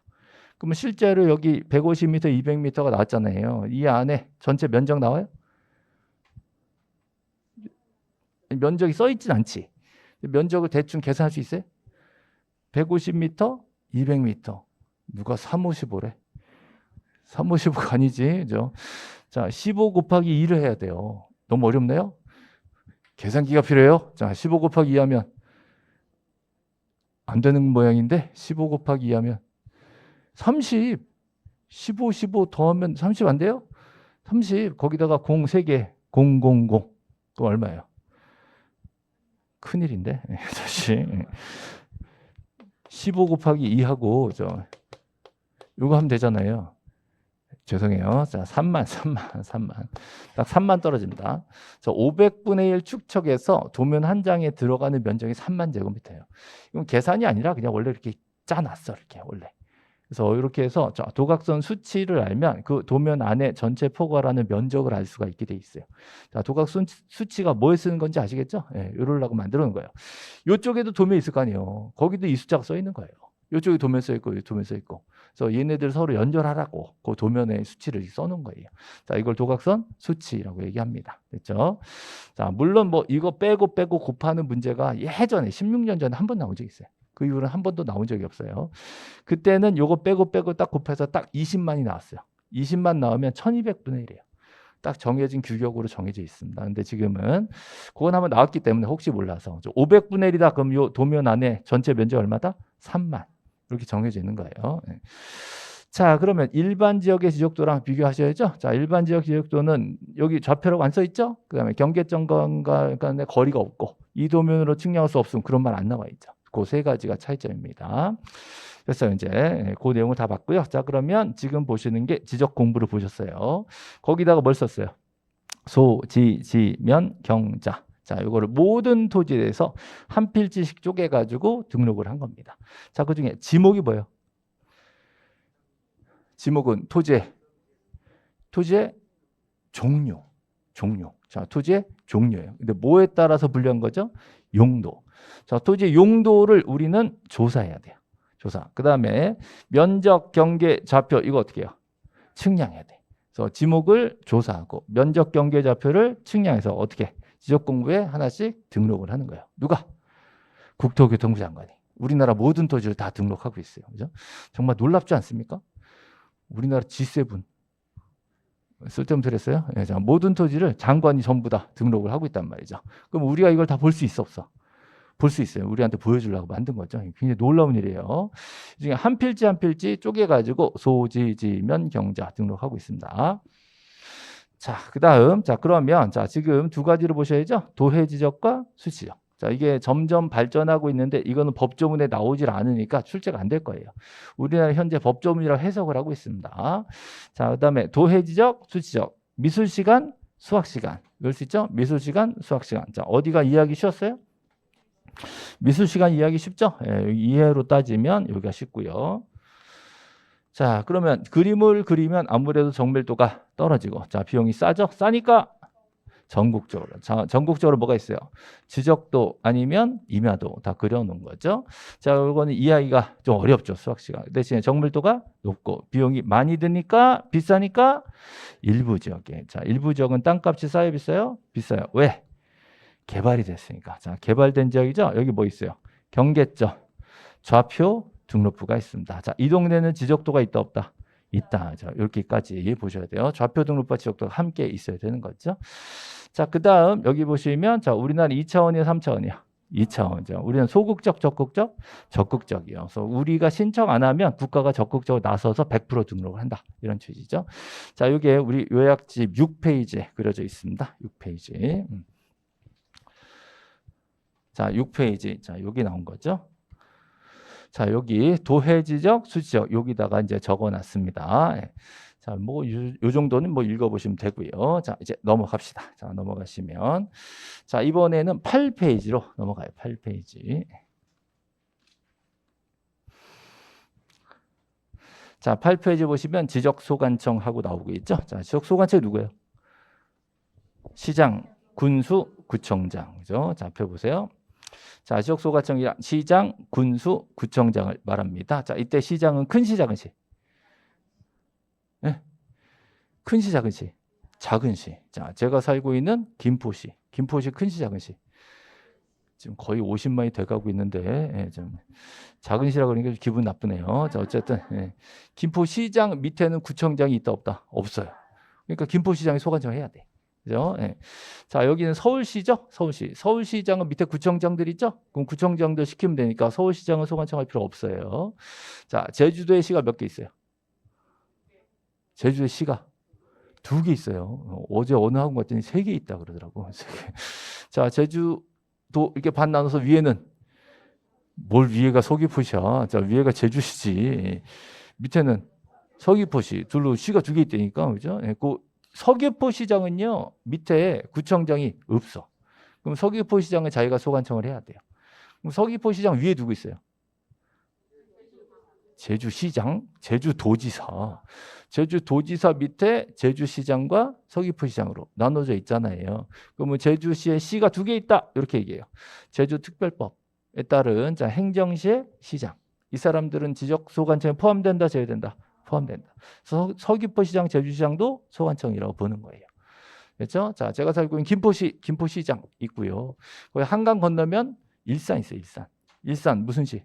그러면 실제로 여기 150m, 200m가 나왔잖아요. 이 안에 전체 면적 나와요? 면적이 써 있진 않지. 면적을 대충 계산할 수 있어요? 150m, 200m. 누가 355래? 355가 아니지. 그죠? 자, 15 곱하기 2를 해야 돼요. 너무 어렵나요? 계산기가 필요해요. 자, 15 곱하기 2 하면 안 되는 모양인데 15 곱하기 2 하면 30. 15 더하면 30 안 돼요? 30. 거기다가 0 3개. 000. 그럼 얼마예요? 큰일인데. 다시. 15 곱하기 2하고 이거 하면 되잖아요. 죄송해요. 자, 3만. 딱 3만 떨어집니다. 500분의 1 축척에서 도면 한 장에 들어가는 면적이 3만 제곱미터예요. 이건 계산이 아니라 그냥 원래 이렇게 짜놨어. 이렇게 원래. 그래서 이렇게 해서 도각선 수치를 알면 그 도면 안에 전체 포괄하는 면적을 알 수가 있게 돼 있어요. 자, 도각선 수치가 뭐에 쓰는 건지 아시겠죠? 예, 이러려고 만들어 놓은 거예요. 이쪽에도 도면 있을 거 아니에요. 거기도 이 숫자가 써 있는 거예요. 이쪽에 도면 써 있고, 여기 도면 써 있고. 그래서 얘네들 서로 연결하라고 그 도면에 수치를 써놓은 거예요. 자, 이걸 도각선 수치라고 얘기합니다. 됐죠? 자, 물론 뭐 이거 빼고 곱하는 문제가 예전에 16년 전에 한 번 나온 적이 있어요. 그 이후로는 한 번도 나온 적이 없어요. 그때는 요거 빼고 딱 곱해서 딱 20만이 나왔어요. 20만 나오면 1200분의 1이에요. 딱 정해진 규격으로 정해져 있습니다. 근데 지금은 그건 한번 나왔기 때문에 혹시 몰라서 500분의 1이다. 그럼 요 도면 안에 전체 면적 얼마다? 3만. 이렇게 정해져 있는 거예요. 네. 자, 그러면 일반 지역의 지적도랑 비교하셔야죠. 자, 일반 지역 지적도는 여기 좌표라고 안 써 있죠? 그다음에 경계점과 간의 거리가 없고 이 도면으로 측량할 수 없으면 그런 말 안 나와 있죠. 그 세 가지가 차이점입니다. 그래서 이제 그 내용을 다 봤고요. 자, 그러면 지금 보시는 게 지적 공부를 보셨어요. 거기다가 뭘 썼어요? 소, 지, 면, 경자. 자, 이거를 모든 토지에 대해서 한 필지씩 쪼개가지고 등록을 한 겁니다. 자, 그 중에 지목이 뭐예요? 지목은 토지의 종류. 자, 토지의 종류예요. 근데 뭐에 따라서 분류한 거죠? 용도. 자, 토지의 용도를 우리는 조사해야 돼요. 조사. 그 다음에 면적, 경계, 좌표 이거 어떻게 해요? 측량해야 돼. 그래서 지목을 조사하고 면적, 경계, 좌표를 측량해서 어떻게 지적공부에 하나씩 등록을 하는 거예요. 누가? 국토교통부 장관이. 우리나라 모든 토지를 다 등록하고 있어요. 그죠? 정말 놀랍지 않습니까? 우리나라 G7 쓸데없는 소리 했어요. 네, 자, 모든 토지를 장관이 전부 다 등록을 하고 있단 말이죠. 그럼 우리가 이걸 다 볼 수 있어 없어? 볼 수 있어요. 우리한테 보여주려고 만든 거죠. 굉장히 놀라운 일이에요. 이 중에 한 필지 한 필지 쪼개가지고 소지지면 경자 등록하고 있습니다. 자, 그 다음, 자, 그러면, 자, 지금 두 가지를 보셔야죠. 도해 지적과 수지적. 자, 이게 점점 발전하고 있는데 이거는 법조문에 나오질 않으니까 출제가 안 될 거예요. 우리나라 현재 법조문이라고 해석을 하고 있습니다. 자, 그다음에 도해지적, 수지적, 미술 시간, 수학 시간. 이럴 수 있죠? 미술 시간, 수학 시간. 자, 어디가 이해하기 쉬웠어요? 미술 시간 이해하기 쉽죠? 예, 이해로 따지면 여기가 쉽고요. 자, 그러면 그림을 그리면 아무래도 정밀도가 떨어지고, 자, 비용이 싸죠? 싸니까 전국적으로. 자, 전국적으로 뭐가 있어요? 지적도 아니면 임야도 다 그려놓은 거죠. 자, 이거는 이해하기가 좀 어렵죠. 수학 시간. 대신에 정밀도가 높고 비용이 많이 드니까 비싸니까 일부 지역에. 자, 일부 지역은 땅값이 싸요, 비싸요? 비싸요. 왜? 개발이 됐으니까. 자, 개발된 지역이죠. 여기 뭐 있어요? 경계점, 좌표 등록부가 있습니다. 자, 이 동네는 지적도가 있다 없다? 있다. 자, 이렇게까지 보셔야 돼요. 좌표 등록부와 지적도가 함께 있어야 되는 거죠. 자, 그다음 여기 보시면 자, 우리나라 2차원이야, 3차원이야. 2차원이죠. 우리는 소극적, 적극적, 적극적이요. 그래서 우리가 신청 안 하면 국가가 적극적으로 나서서 100% 등록을 한다. 이런 취지죠. 자, 이게 우리 요약집 6페이지에 그려져 있습니다. 6페이지. 자, 6페이지. 자, 여기 나온 거죠. 자, 여기 도해지적, 수지적 여기다가 이제 적어놨습니다. 예. 자, 뭐 요 정도는 뭐 읽어보시면 되고요. 자, 이제 넘어갑시다. 자, 넘어가시면 자, 이번에는 8페이지로 넘어가요. 8페이지. 자, 8페이지 보시면 지적소관청 하고 나오고 있죠. 자, 지적소관청이 누구예요? 시장, 군수, 구청장. 그죠? 자, 펴보세요. 자, 지적소관청이란 시장, 군수, 구청장을 말합니다. 자, 이때 시장은 큰 시, 작은 시? 네? 큰 시, 작은 시? 작은 시. 자, 제가 살고 있는 김포시. 김포시 큰 시, 작은 시? 지금 거의 50만이 돼가고 있는데 예, 좀 작은 시라고 그러니까 기분 나쁘네요. 자, 어쨌든 예. 김포시장 밑에는 구청장이 있다 없다? 없어요. 그러니까 김포시장이 소관청 해야 돼. 그죠? 예. 자, 여기는 서울시죠? 서울시. 서울시장은 밑에 구청장들 있죠? 그럼 구청장들 시키면 되니까 서울시장은 소관청 할 필요 없어요. 자, 제주도에 시가 몇 개 있어요? 제주도에 시가 2개 있어요. 어제 어느 학원 갔더니 3개 있다 그러더라고. 3개. 자, 제주도 이렇게 반 나눠서 위에는 뭘 위에가 서귀포시야. 자, 위에가 제주시지. 밑에는 서귀포시. 둘로 시가 2개 있다니까. 그죠? 예, 그 서귀포시장은요. 밑에 구청장이 없어. 그럼 서귀포시장은 자기가 소관청을 해야 돼요. 그럼 서귀포시장 위에 누구 있어요? 제주시장, 제주도지사. 제주도지사 밑에 제주시장과 서귀포시장으로 나눠져 있잖아요. 그러면 제주시에 시가 2개 있다. 이렇게 얘기해요. 제주특별법에 따른 자, 행정시의 시장. 이 사람들은 지적소관청에 포함된다, 제외된다? 포함된다. 서귀포시장, 제주시장도 소관청이라고 보는 거예요. 그렇죠? 자, 제가 살고 있는 김포시, 김포시장 있고요. 거기 한강 건너면 일산 있어요, 일산. 일산 무슨 시?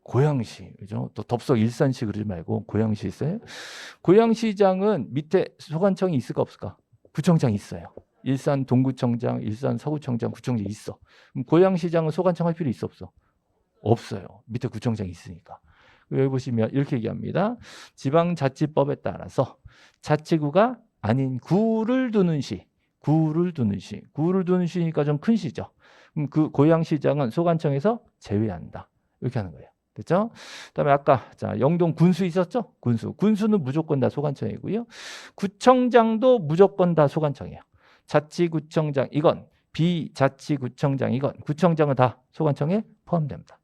고양시, 그죠? 또 덥석 일산시 그러지 말고 고양시 있어요. 고양시장은 밑에 소관청이 있을까 없을까? 구청장이 있어요. 일산 동구청장, 일산 서구청장, 구청장 있어. 그럼 고양시장은 소관청 할 필요 있어 없어? 없어요. 밑에 구청장이 있으니까. 여기 보시면 이렇게 얘기합니다. 지방자치법에 따라서 자치구가 아닌 구를 두는 시, 구를 두는 시, 구를 두는 시니까 좀 큰 시죠. 그럼 그 고양시장은 소관청에서 제외한다. 이렇게 하는 거예요. 됐죠? 그다음에 아까 자, 영동 군수 있었죠? 군수. 군수는 무조건 다 소관청이고요. 구청장도 무조건 다 소관청이에요. 자치구청장 이건 비자치구청장 이건 구청장은 다 소관청에 포함됩니다.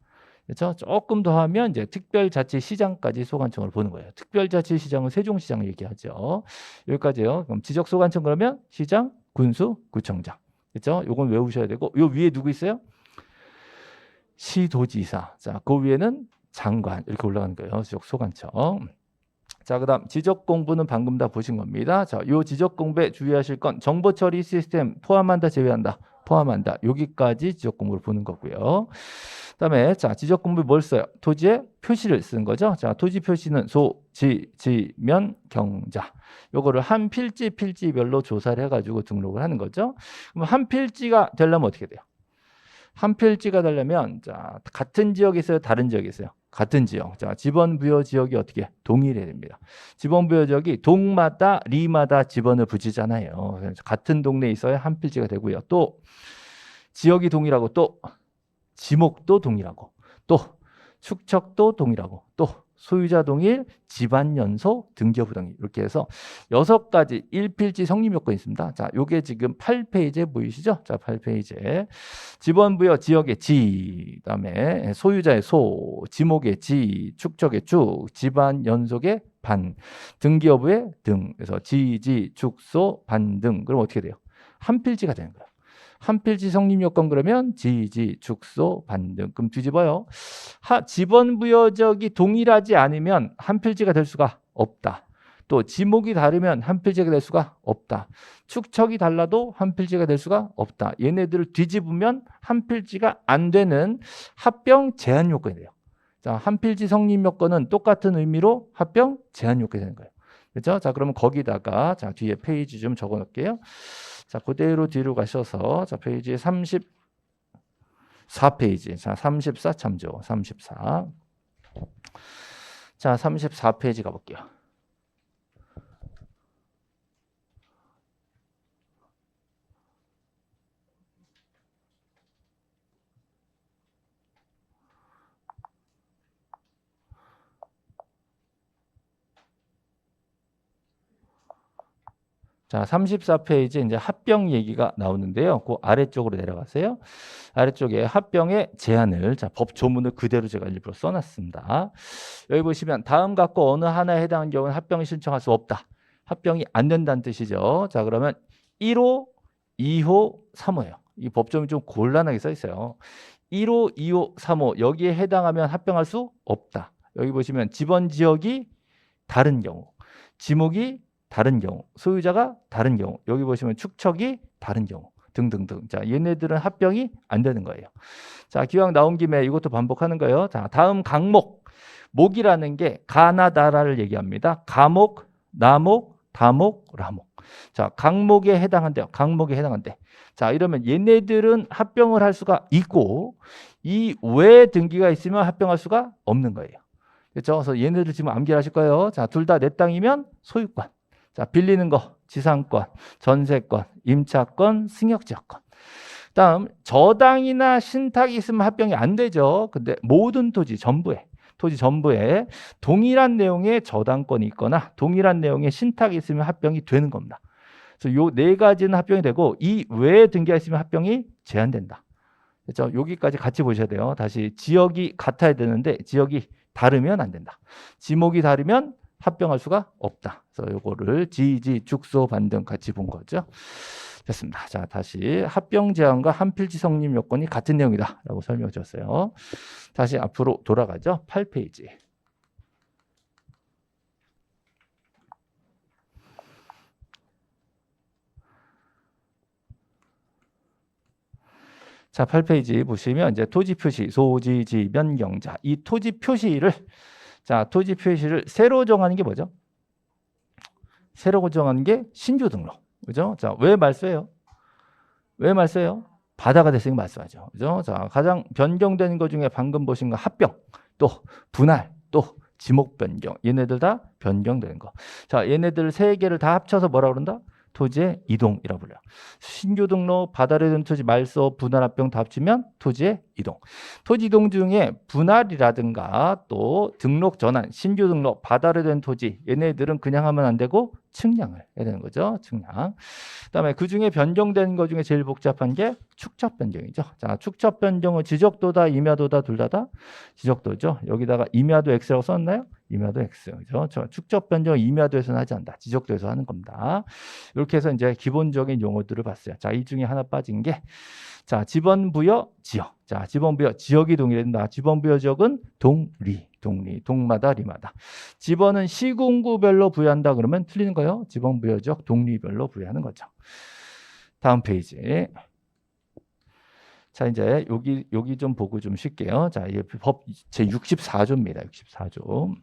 그렇죠? 조금 더 하면 이제 특별자치시장까지 소관청을 보는 거예요. 특별자치시장은 세종시장 얘기하죠. 여기까지요. 그럼 지적소관청 그러면 시장, 군수, 구청장. 그렇죠? 요건 외우셔야 되고 요 위에 누구 있어요? 시도지사. 자, 그 위에는 장관 이렇게 올라가는 거예요. 지적소관청. 자, 그다음 지적 공부는 방금 다 보신 겁니다. 자, 요 지적 공부에 주의하실 건 정보 처리 시스템 포함한다, 제외한다. 포함한다. 여기까지 지적 공부를 보는 거고요. 그다음에 자, 지적 공부 뭘 써요? 토지의 표시를 쓰는 거죠. 자, 토지 표시는 소, 지, 면, 경자. 요거를 한 필지 필지별로 조사를 해가지고 등록을 하는 거죠. 그럼 한 필지가 되려면 어떻게 돼요? 한 필지가 되려면 자, 같은 지역이 있어요, 다른 지역이 있어요. 같은 지역. 자, 지번 부여 지역이 어떻게 동일해야 됩니다. 지번 부여 지역이 동마다 리마다 지번을 붙이잖아요. 그래서 같은 동네에 있어야 한 필지가 되고요. 또 지역이 동일하고 또 지목도 동일하고 또 축척도 동일하고 또 소유자 동일, 집안 연소, 등기여부 동일 이렇게 해서 6가지 1필지 성립 요건이 있습니다. 자, 요게 지금 8페이지에 보이시죠? 자, 8페이지에 지번 부여 지역의 지, 그다음에 소유자의 소, 지목의 지, 축척의 축, 집안 연속의 반, 등기여부의 등. 그래서 지, 축, 소, 반, 등. 그럼 어떻게 돼요? 한 필지가 되는 거예요. 한 필지 성립 요건 그러면 지, 축소, 반등. 그럼 뒤집어요. 지번 부여적이 동일하지 않으면 한 필지가 될 수가 없다. 또 지목이 다르면 한 필지가 될 수가 없다. 축척이 달라도 한 필지가 될 수가 없다. 얘네들을 뒤집으면 한 필지가 안 되는 합병 제한 요건이 돼요. 자, 한 필지 성립 요건은 똑같은 의미로 합병 제한 요건이 되는 거예요. 그렇죠? 자, 그러면 거기다가 자, 뒤에 페이지 좀 적어 놓을게요. 자, 그대로 뒤로 가셔서 자, 페이지 34페이지. 자, 34 참조. 34. 자, 34페이지 가 볼게요. 자, 34페이지 이제 합병 얘기가 나오는데요. 그 아래쪽으로 내려가세요. 아래쪽에 합병의 제한을 자, 법 조문을 그대로 제가 일부러 써놨습니다. 여기 보시면 다음 갖고 어느 하나에 해당하는 경우는 합병을 신청할 수 없다. 합병이 안 된다는 뜻이죠. 자, 그러면 1호, 2호, 3호예요. 이 법조문이 좀 곤란하게 써 있어요. 1호, 2호, 3호 여기에 해당하면 합병할 수 없다. 여기 보시면 지번 지역이 다른 경우, 지목이 다른 경우, 소유자가 다른 경우, 여기 보시면 축척이 다른 경우 등등등. 자, 얘네들은 합병이 안 되는 거예요. 자, 기왕 나온 김에 이것도 반복하는 거예요. 자, 다음 강목. 목이라는 게 가나다라를 얘기합니다. 가목, 나목, 다목, 라목. 자, 강목에 해당한대요. 강목에 해당한대. 자, 이러면 얘네들은 합병을 할 수가 있고 이 외에 등기가 있으면 합병할 수가 없는 거예요. 그렇죠? 그래서 얘네들 지금 암기하실 거예요. 자, 둘 다 내 땅이면 소유권. 자, 빌리는 거, 지상권, 전세권, 임차권, 승역지역권. 다음 저당이나 신탁이 있으면 합병이 안 되죠. 근데 모든 토지 전부에 동일한 내용의 저당권이 있거나 동일한 내용의 신탁이 있으면 합병이 되는 겁니다. 그래서 요 4가지는 합병이 되고 이 외에 등기가 있으면 합병이 제한된다. 그렇죠? 여기까지 같이 보셔야 돼요. 다시 지역이 같아야 되는데 지역이 다르면 안 된다. 지목이 다르면 합병할 수가 없다. 그래서 요거를 지, 축소, 반등 같이 본 거죠. 됐습니다. 자, 다시 합병 제한과 한필지 성립 요건이 같은 내용이다 라고 설명해 줬어요. 다시 앞으로 돌아가죠. 8페이지. 자, 8페이지 보시면 이제 토지 표시, 소지, 지면, 경자. 이 토지 표시를 새로 정하는 게 뭐죠? 새로 정하는 게 신규 등록. 그죠? 자, 왜 말소해요? 바다가 됐으니까 말소하죠. 그죠? 자, 가장 변경되는 것 중에 방금 보신 거 합병, 또 분할, 또 지목 변경. 얘네들 다 변경되는 거. 자, 얘네들 3개를 다 합쳐서 뭐라 그런다? 토지의 이동이라고 불려요. 신규 등록, 바다를 든 토지 말소, 분할 합병 다 합치면 토지의 이동. 토지 이동 중에 분할이라든가 또 등록 전환, 신규 등록, 바다를 된 토지 얘네들은 그냥 하면 안 되고 측량을 해야 되는 거죠. 측량. 그다음에 그 중에 변경되는 것 중에 제일 복잡한 게 축척 변경이죠. 자, 축척 변경은 지적도다, 임야도다 둘 다다 지적도죠. 여기다가 임야도 X라고 썼나요? 임야도 X. 그죠? 저 축척 변경 임야도에서는 하지 않는다. 지적도에서 하는 겁니다. 이렇게 해서 이제 기본적인 용어들을 봤어요. 자, 이 중에 하나 빠진 게 자, 지번 부여 지역. 자, 지번 부여 지역이 동일된다. 지번 부여 지역은 동리, 동마다 리마다. 지번은 시군구별로 부여한다 그러면 틀리는 거예요. 지번 부여 지역 동리별로 부여하는 거죠. 다음 페이지. 자, 이제 여기 좀 보고 좀 쉴게요. 자, 이 법 제 64조입니다. 64조.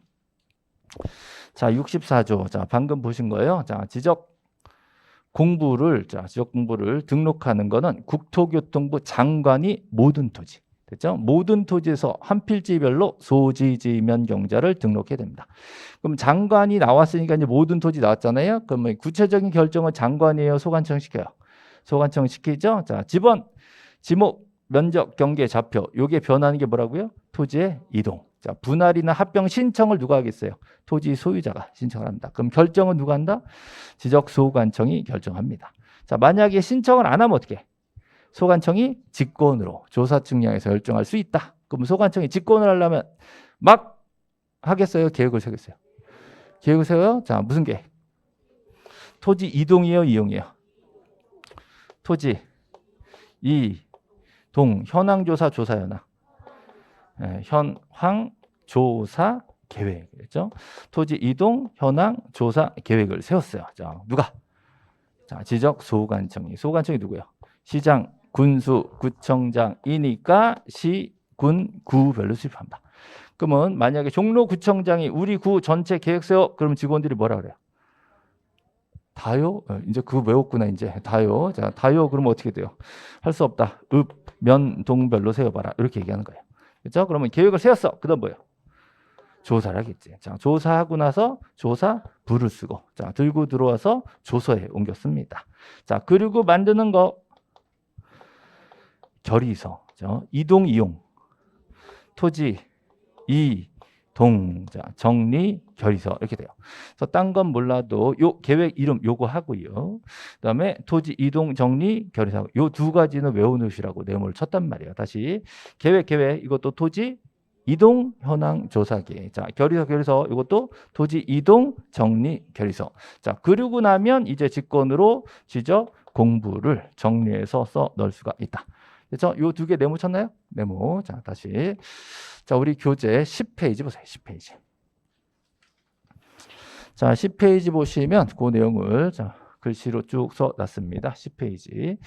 자, 64조. 자, 방금 보신 거예요. 자, 지적 공부를 등록하는 거는 국토교통부 장관이 모든 토지. 됐죠? 모든 토지에서 한 필지별로 소지, 지면, 경자를 등록해야 됩니다. 그럼 장관이 나왔으니까 이제 모든 토지 나왔잖아요. 그러면 구체적인 결정은 장관이에요, 소관청 시켜요? 소관청 시키죠. 자, 지번 지목, 면적, 경계, 좌표. 요게 변하는 게 뭐라고요? 토지의 이동. 자, 분할이나 합병 신청을 누가 하겠어요? 토지 소유자가 신청을 합니다. 그럼 결정은 누가 한다? 지적소관청이 결정합니다. 자, 만약에 신청을 안 하면 어떻게? 소관청이 직권으로 조사 측량해서 결정할 수 있다. 그럼 소관청이 직권을 하려면 막 하겠어요? 계획을 세겠어요? 계획을 세워요? 자, 무슨 계획? 토지 이동이에요, 이용이에요? 토지 이동 현황조사 조사연화. 현황조사 계획이죠. 토지 이동 현황 조사 계획을 세웠어요. 자, 누가? 자, 지적 소관청이. 소관청이 누구예요? 시장, 군수, 구청장이니까 시, 군, 구별로 수립합니다. 그러면 만약에 종로구청장이 우리 구 전체 계획 세워, 그럼 직원들이 뭐라 그래요? 다요? 이제 그거 외웠구나, 이제. 다요. 자, 다요. 그러면 어떻게 돼요? 할 수 없다. 읍, 면, 동별로 세워봐라. 이렇게 얘기하는 거예요. 그렇죠? 그러면 계획을 세웠어. 그 다음 뭐예요? 조사를 하겠지. 자, 조사하고 나서 조사부를 쓰고, 자, 들고 들어와서 조서에 옮겼습니다. 자, 그리고 만드는 거, 결의서. 이동, 이용. 토지, 이동, 자, 정리, 결의서. 이렇게 돼요. 그래서 딴 건 몰라도 요 계획 이름 요거 하고요. 그 다음에 토지, 이동, 정리, 결의서. 요 두 가지는 외워놓으시라고 네모를 쳤단 말이에요. 다시. 계획, 이것도 토지, 이동, 현황, 조사기. 자, 결의서. 이것도 토지, 이동, 정리, 결의서. 자, 그러고 나면 이제 직권으로 지적 공부를 정리해서 써 넣을 수가 있다. 그렇죠? 요 두 개 네모 쳤나요? 네모. 자, 다시. 자, 우리 교재 10페이지 보세요. 10페이지. 자, 10페이지 보시면 그 내용을 자, 글씨로 쭉 써놨습니다. 10페이지.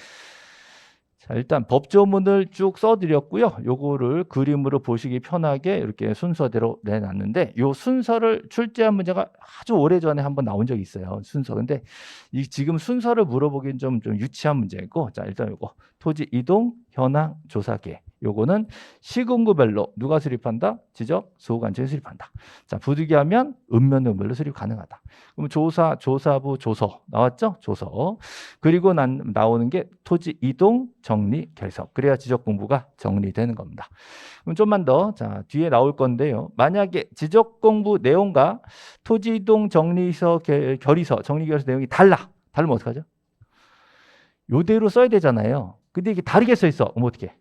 자, 일단 법조문을 쭉 써드렸고요. 요거를 그림으로 보시기 편하게 이렇게 순서대로 내놨는데 요 순서를 출제한 문제가 아주 오래전에 한번 나온 적이 있어요. 순서. 근데 이 지금 순서를 물어보기엔 좀 유치한 문제고, 자, 일단 요거 토지 이동 현황 조사계. 요거는 시군구별로 누가 수립한다? 지적 소관청이 수립한다. 자, 부득이하면 읍면동별로 수립 가능하다. 그럼 조사, 조사부, 조서 나왔죠? 조서. 그리고 나오는 게 토지 이동 정리 결석. 그래야 지적 공부가 정리되는 겁니다. 그럼 좀만 더, 자, 뒤에 나올 건데요. 만약에 지적 공부 내용과 토지 이동 정리서 결의서 정리 결의서 내용이 달라면 어떡하죠? 요대로 써야 되잖아요. 근데 이게 다르게 써 있어. 그럼 어떻게?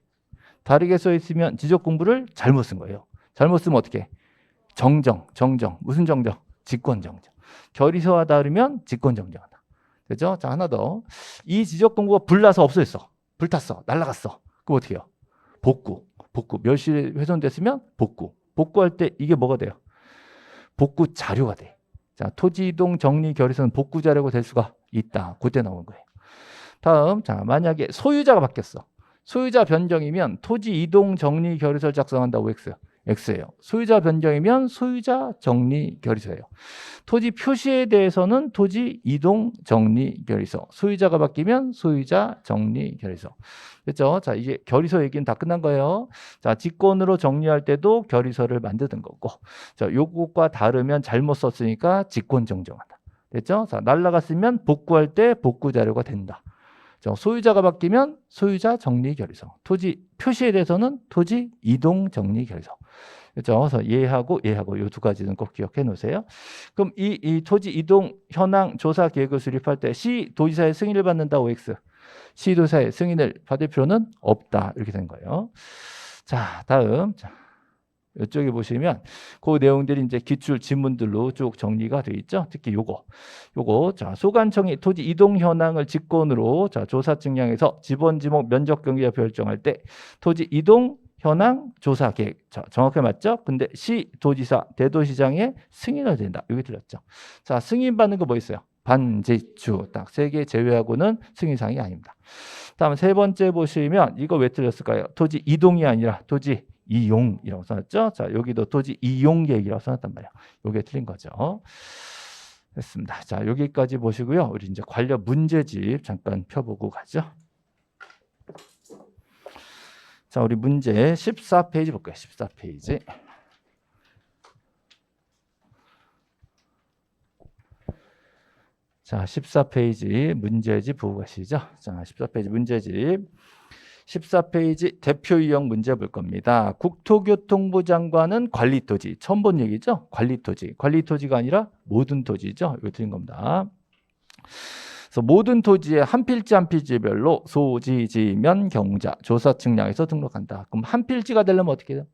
다르게 써 있으면 지적 공부를 잘못 쓴 거예요. 잘못 쓰면 어떻게? 정정. 무슨 정정? 직권 정정. 결의서와 다르면 직권 정정한다. 그죠? 자, 하나 더. 이 지적 공부가 불나서 없어졌어. 불탔어. 날아갔어. 그럼 어떻게 해요? 복구. 멸실이 훼손됐으면 복구. 복구할 때 이게 뭐가 돼요? 복구 자료가 돼. 자, 토지 이동 정리 결의서는 복구 자료가 될 수가 있다. 그때 나온 거예요. 다음, 자, 만약에 소유자가 바뀌었어. 소유자 변경이면 토지 이동 정리 결의서를 작성한다고 X예요. 소유자 변경이면 소유자 정리 결의서예요. 토지 표시에 대해서는 토지 이동 정리 결의서. 소유자가 바뀌면 소유자 정리 결의서. 그렇죠? 자, 이제 결의서 얘기는 다 끝난 거예요. 자, 직권으로 정리할 때도 결의서를 만드는 거고. 자, 요것과 다르면 잘못 썼으니까 직권 정정한다. 됐죠? 자, 날라갔으면 복구할 때 복구 자료가 된다. 소유자가 바뀌면 소유자 정리 결의서. 토지 표시에 대해서는 토지 이동 정리 결의서. 그렇죠? 그래서 얘하고 이 두 가지는 꼭 기억해 놓으세요. 그럼 이 토지 이동 현황 조사 계획을 수립할 때 시 도지사의 승인을 받는다고 X. 시 도지사의 승인을 받을 필요는 없다. 이렇게 된 거예요. 자, 다음. 자, 이쪽에 보시면 그 내용들이 이제 기출 지문들로 쭉 정리가 되어 있죠. 특히 요거. 자, 소관청이 토지 이동 현황을 직권으로 자, 조사 측량해서 지번 지목 면적 경계 결정할 때 토지 이동 현황 조사 계획. 자, 정확하게 맞죠? 근데 시 도지사 대도시장의 승인을 된다. 여기 들렸죠. 자, 승인 받는 거 뭐 있어요? 반제주 딱 세 개 제외하고는 승인사항이 아닙니다. 다음 세 번째 보시면 이거 왜 틀렸을까요? 토지 이동이 아니라 토지 이용이라고 써놨죠. 자, 여기도 토지 이용 계획이라고 써놨단 말이에요. 이게 틀린 거죠. 됐습니다. 자, 여기까지 보시고요. 우리 이제 관련 문제집 잠깐 펴보고 가죠. 자, 우리 문제 14페이지 볼까요? 14페이지. 자, 14페이지 문제집 보고 가시죠. 자, 14페이지 문제집. 14페이지 대표 유형 문제 볼 겁니다. 국토교통부 장관은 관리토지. 처음 본 얘기죠? 관리토지. 관리토지가 아니라 모든 토지죠. 이거 드린 겁니다. 그래서 모든 토지의 한 필지 한 필지별로 소지, 지면, 경자, 조사 측량에서 등록한다. 그럼 한 필지가 되려면 어떻게 돼요?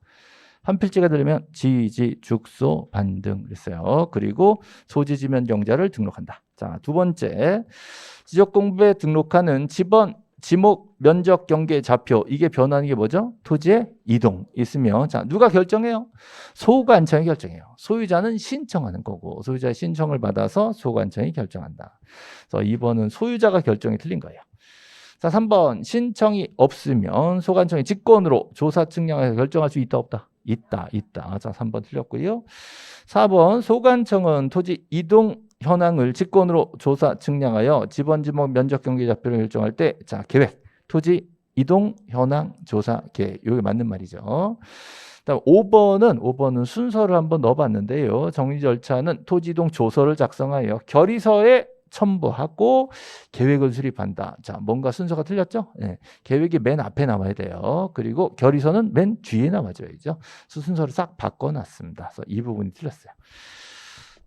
한 필지가 되려면 지지, 죽소, 반등 그랬어요. 그리고 소지, 지면, 경자를 등록한다. 자, 두 번째 지적공부에 등록하는 지번, 지목, 면적, 경계, 좌표 이게 변하는 게 뭐죠? 토지의 이동 있으면 자 누가 결정해요? 소관청이 결정해요. 소유자는 신청하는 거고 소유자의 신청을 받아서 소관청이 결정한다. 그래서 2번은 소유자가 결정이 틀린 거예요. 자 3번 신청이 없으면 소관청이 직권으로 조사 측량해서 결정할 수 있다 없다? 있다. 자 3번 틀렸고요. 4번 소관청은 토지 이동 현황을 직권으로 조사 측량하여 지번, 지목, 면적, 경계, 좌표를 결정할 때 자 계획, 토지 이동 현황 조사 계획 이게 맞는 말이죠. 그다음 5번은 순서를 한번 넣어봤는데요. 정리 절차는 토지 이동 조서를 작성하여 결의서에 첨부하고 계획을 수립한다. 자, 뭔가 순서가 틀렸죠? 네. 계획이 맨 앞에 나와야 돼요. 그리고 결의서는 맨 뒤에 나와줘야죠. 순서를 싹 바꿔놨습니다. 그래서 이 부분이 틀렸어요.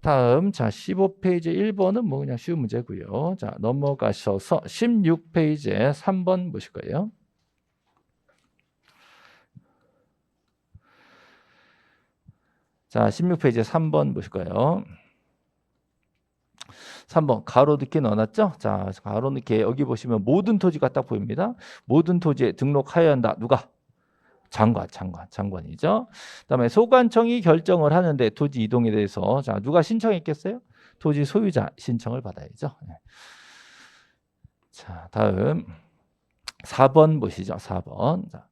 다음 자 15페이지 1번은 뭐 그냥 쉬운 문제고요. 자 넘어가셔서 16페이지에 3번 보실 거예요. 자 16페이지에 3번 보실 거예요. 3번 가로넣기 넣어놨죠? 자 가로넣기 여기 보시면 모든 토지가 딱 보입니다. 모든 토지에 등록하여야 한다. 누가? 장관이죠. 그다음에 소관청이 결정을 하는데 토지 이동에 대해서 자 누가 신청했겠어요? 토지 소유자 신청을 받아야죠. 자 다음 4번 보시죠. 4번. 자,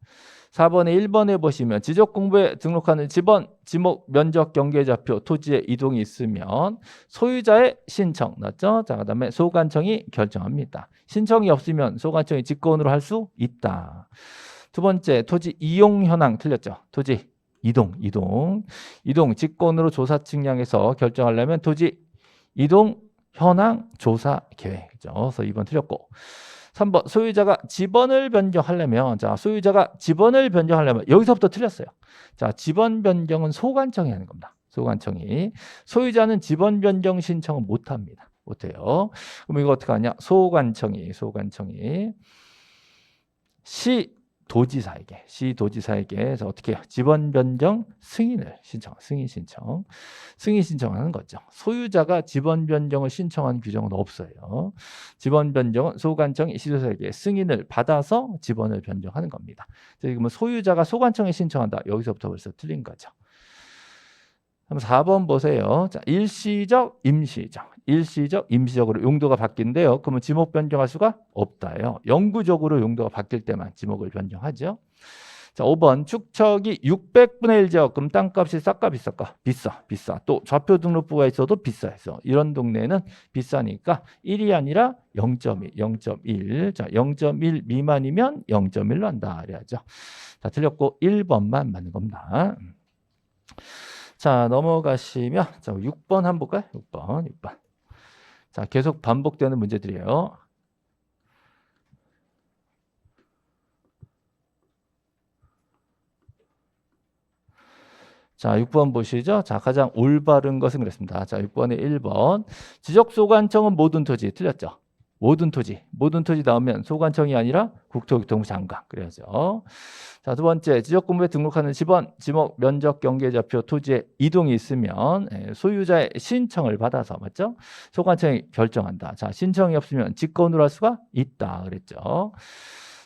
4번에 1번에 보시면 지적공부에 등록하는 지번, 지목, 면적, 경계, 좌표, 토지의 이동이 있으면 소유자의 신청 맞죠? 자 그다음에 소관청이 결정합니다. 신청이 없으면 소관청이 직권으로 할 수 있다. 두 번째 토지 이용 현황 틀렸죠. 토지 이동 직권으로 조사 측량해서 결정하려면 토지 이동 현황 조사 계획이죠. 그래서 2번 틀렸고 3번 소유자가 지번을 변경하려면 자 소유자가 지번을 변경하려면 여기서부터 틀렸어요. 자 지번 변경은 소관청이 하는 겁니다. 소관청이 소유자는 지번 변경 신청은 못합니다. 못해요. 그럼 이거 어떻게 하냐? 소관청이 시도지사에게 해서 어떻게 해요? 지번 변경 승인 신청하는 거죠. 소유자가 지번 변경을 신청하는 규정은 없어요. 지번 변경은 소관청이 시도지사에게 승인을 받아서 지번을 변경하는 겁니다. 지금 소유자가 소관청에 신청한다. 여기서부터 벌써 틀린 거죠. 그럼 4번 보세요. 자, 일시적, 임시적으로 용도가 바뀐대요. 그러면 지목 변경할 수가 없다요. 영구적으로 용도가 바뀔 때만 지목을 변경하죠. 자, 5번 축척이 600분의 1죠. 그럼 땅값이 쌀까 비쌀까? 비싸. 또 좌표 등록부가 있어도 비싸서 이런 동네는 비싸니까 1이 아니라 0.1. 자, 0.1 미만이면 0.1로 한다. 그래야죠. 자, 틀렸고 1번만 맞는 겁니다. 자 넘어가시면 자 6번 한번 볼까요? 6번. 자 계속 반복되는 문제들이에요. 자 6번 보시죠. 자 가장 올바른 것은 그랬습니다. 자 6번에 1번 지적소관청은 모든 토지 틀렸죠. 모든 토지 나오면 소관청이 아니라 국토교통부 장관 그래야죠. 자, 두 번째 지적공부에 등록하는 지번, 지목, 면적, 경계, 좌표, 토지의 이동이 있으면 소유자의 신청을 받아서 맞죠? 소관청이 결정한다. 자, 신청이 없으면 직권으로 할 수가 있다 그랬죠.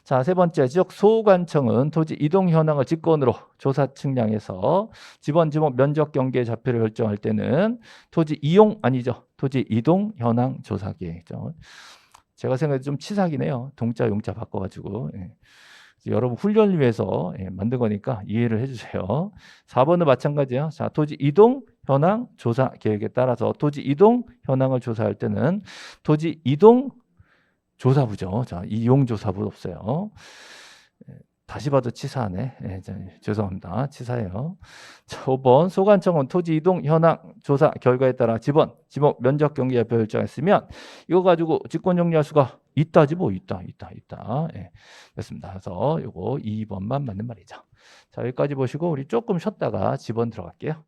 자, 세 번째 지적 소관청은 토지 이동 현황을 직권으로 조사 측량해서 지번, 지목, 면적, 경계, 좌표를 결정할 때는 토지 이용 아니죠. 토지 이동 현황 조사 계획이죠. 제가 생각해도 좀 치사하긴 동자 용자 바꿔가지고 여러분 훈련을 위해서 만든 거니까 이해를 해주세요. 4번은 마찬가지예요. 자, 토지 이동 현황 조사 계획에 따라서 토지 이동 현황을 조사할 때는 토지 이동 조사부죠. 자, 이용 조사부 없어요. 다시 봐도 치사하네. 예, 죄송합니다. 치사해요. 자, 5번 소관청은 토지 이동 현황 조사 결과에 따라 지번, 지목, 면적 경계에 결정했으면 이거 가지고 직권 정리할 수가 있다지 뭐 있다. 예, 됐습니다. 그래서 요거 2번만 맞는 말이죠. 자, 여기까지 보시고 우리 조금 쉬었다가 지번 들어갈게요.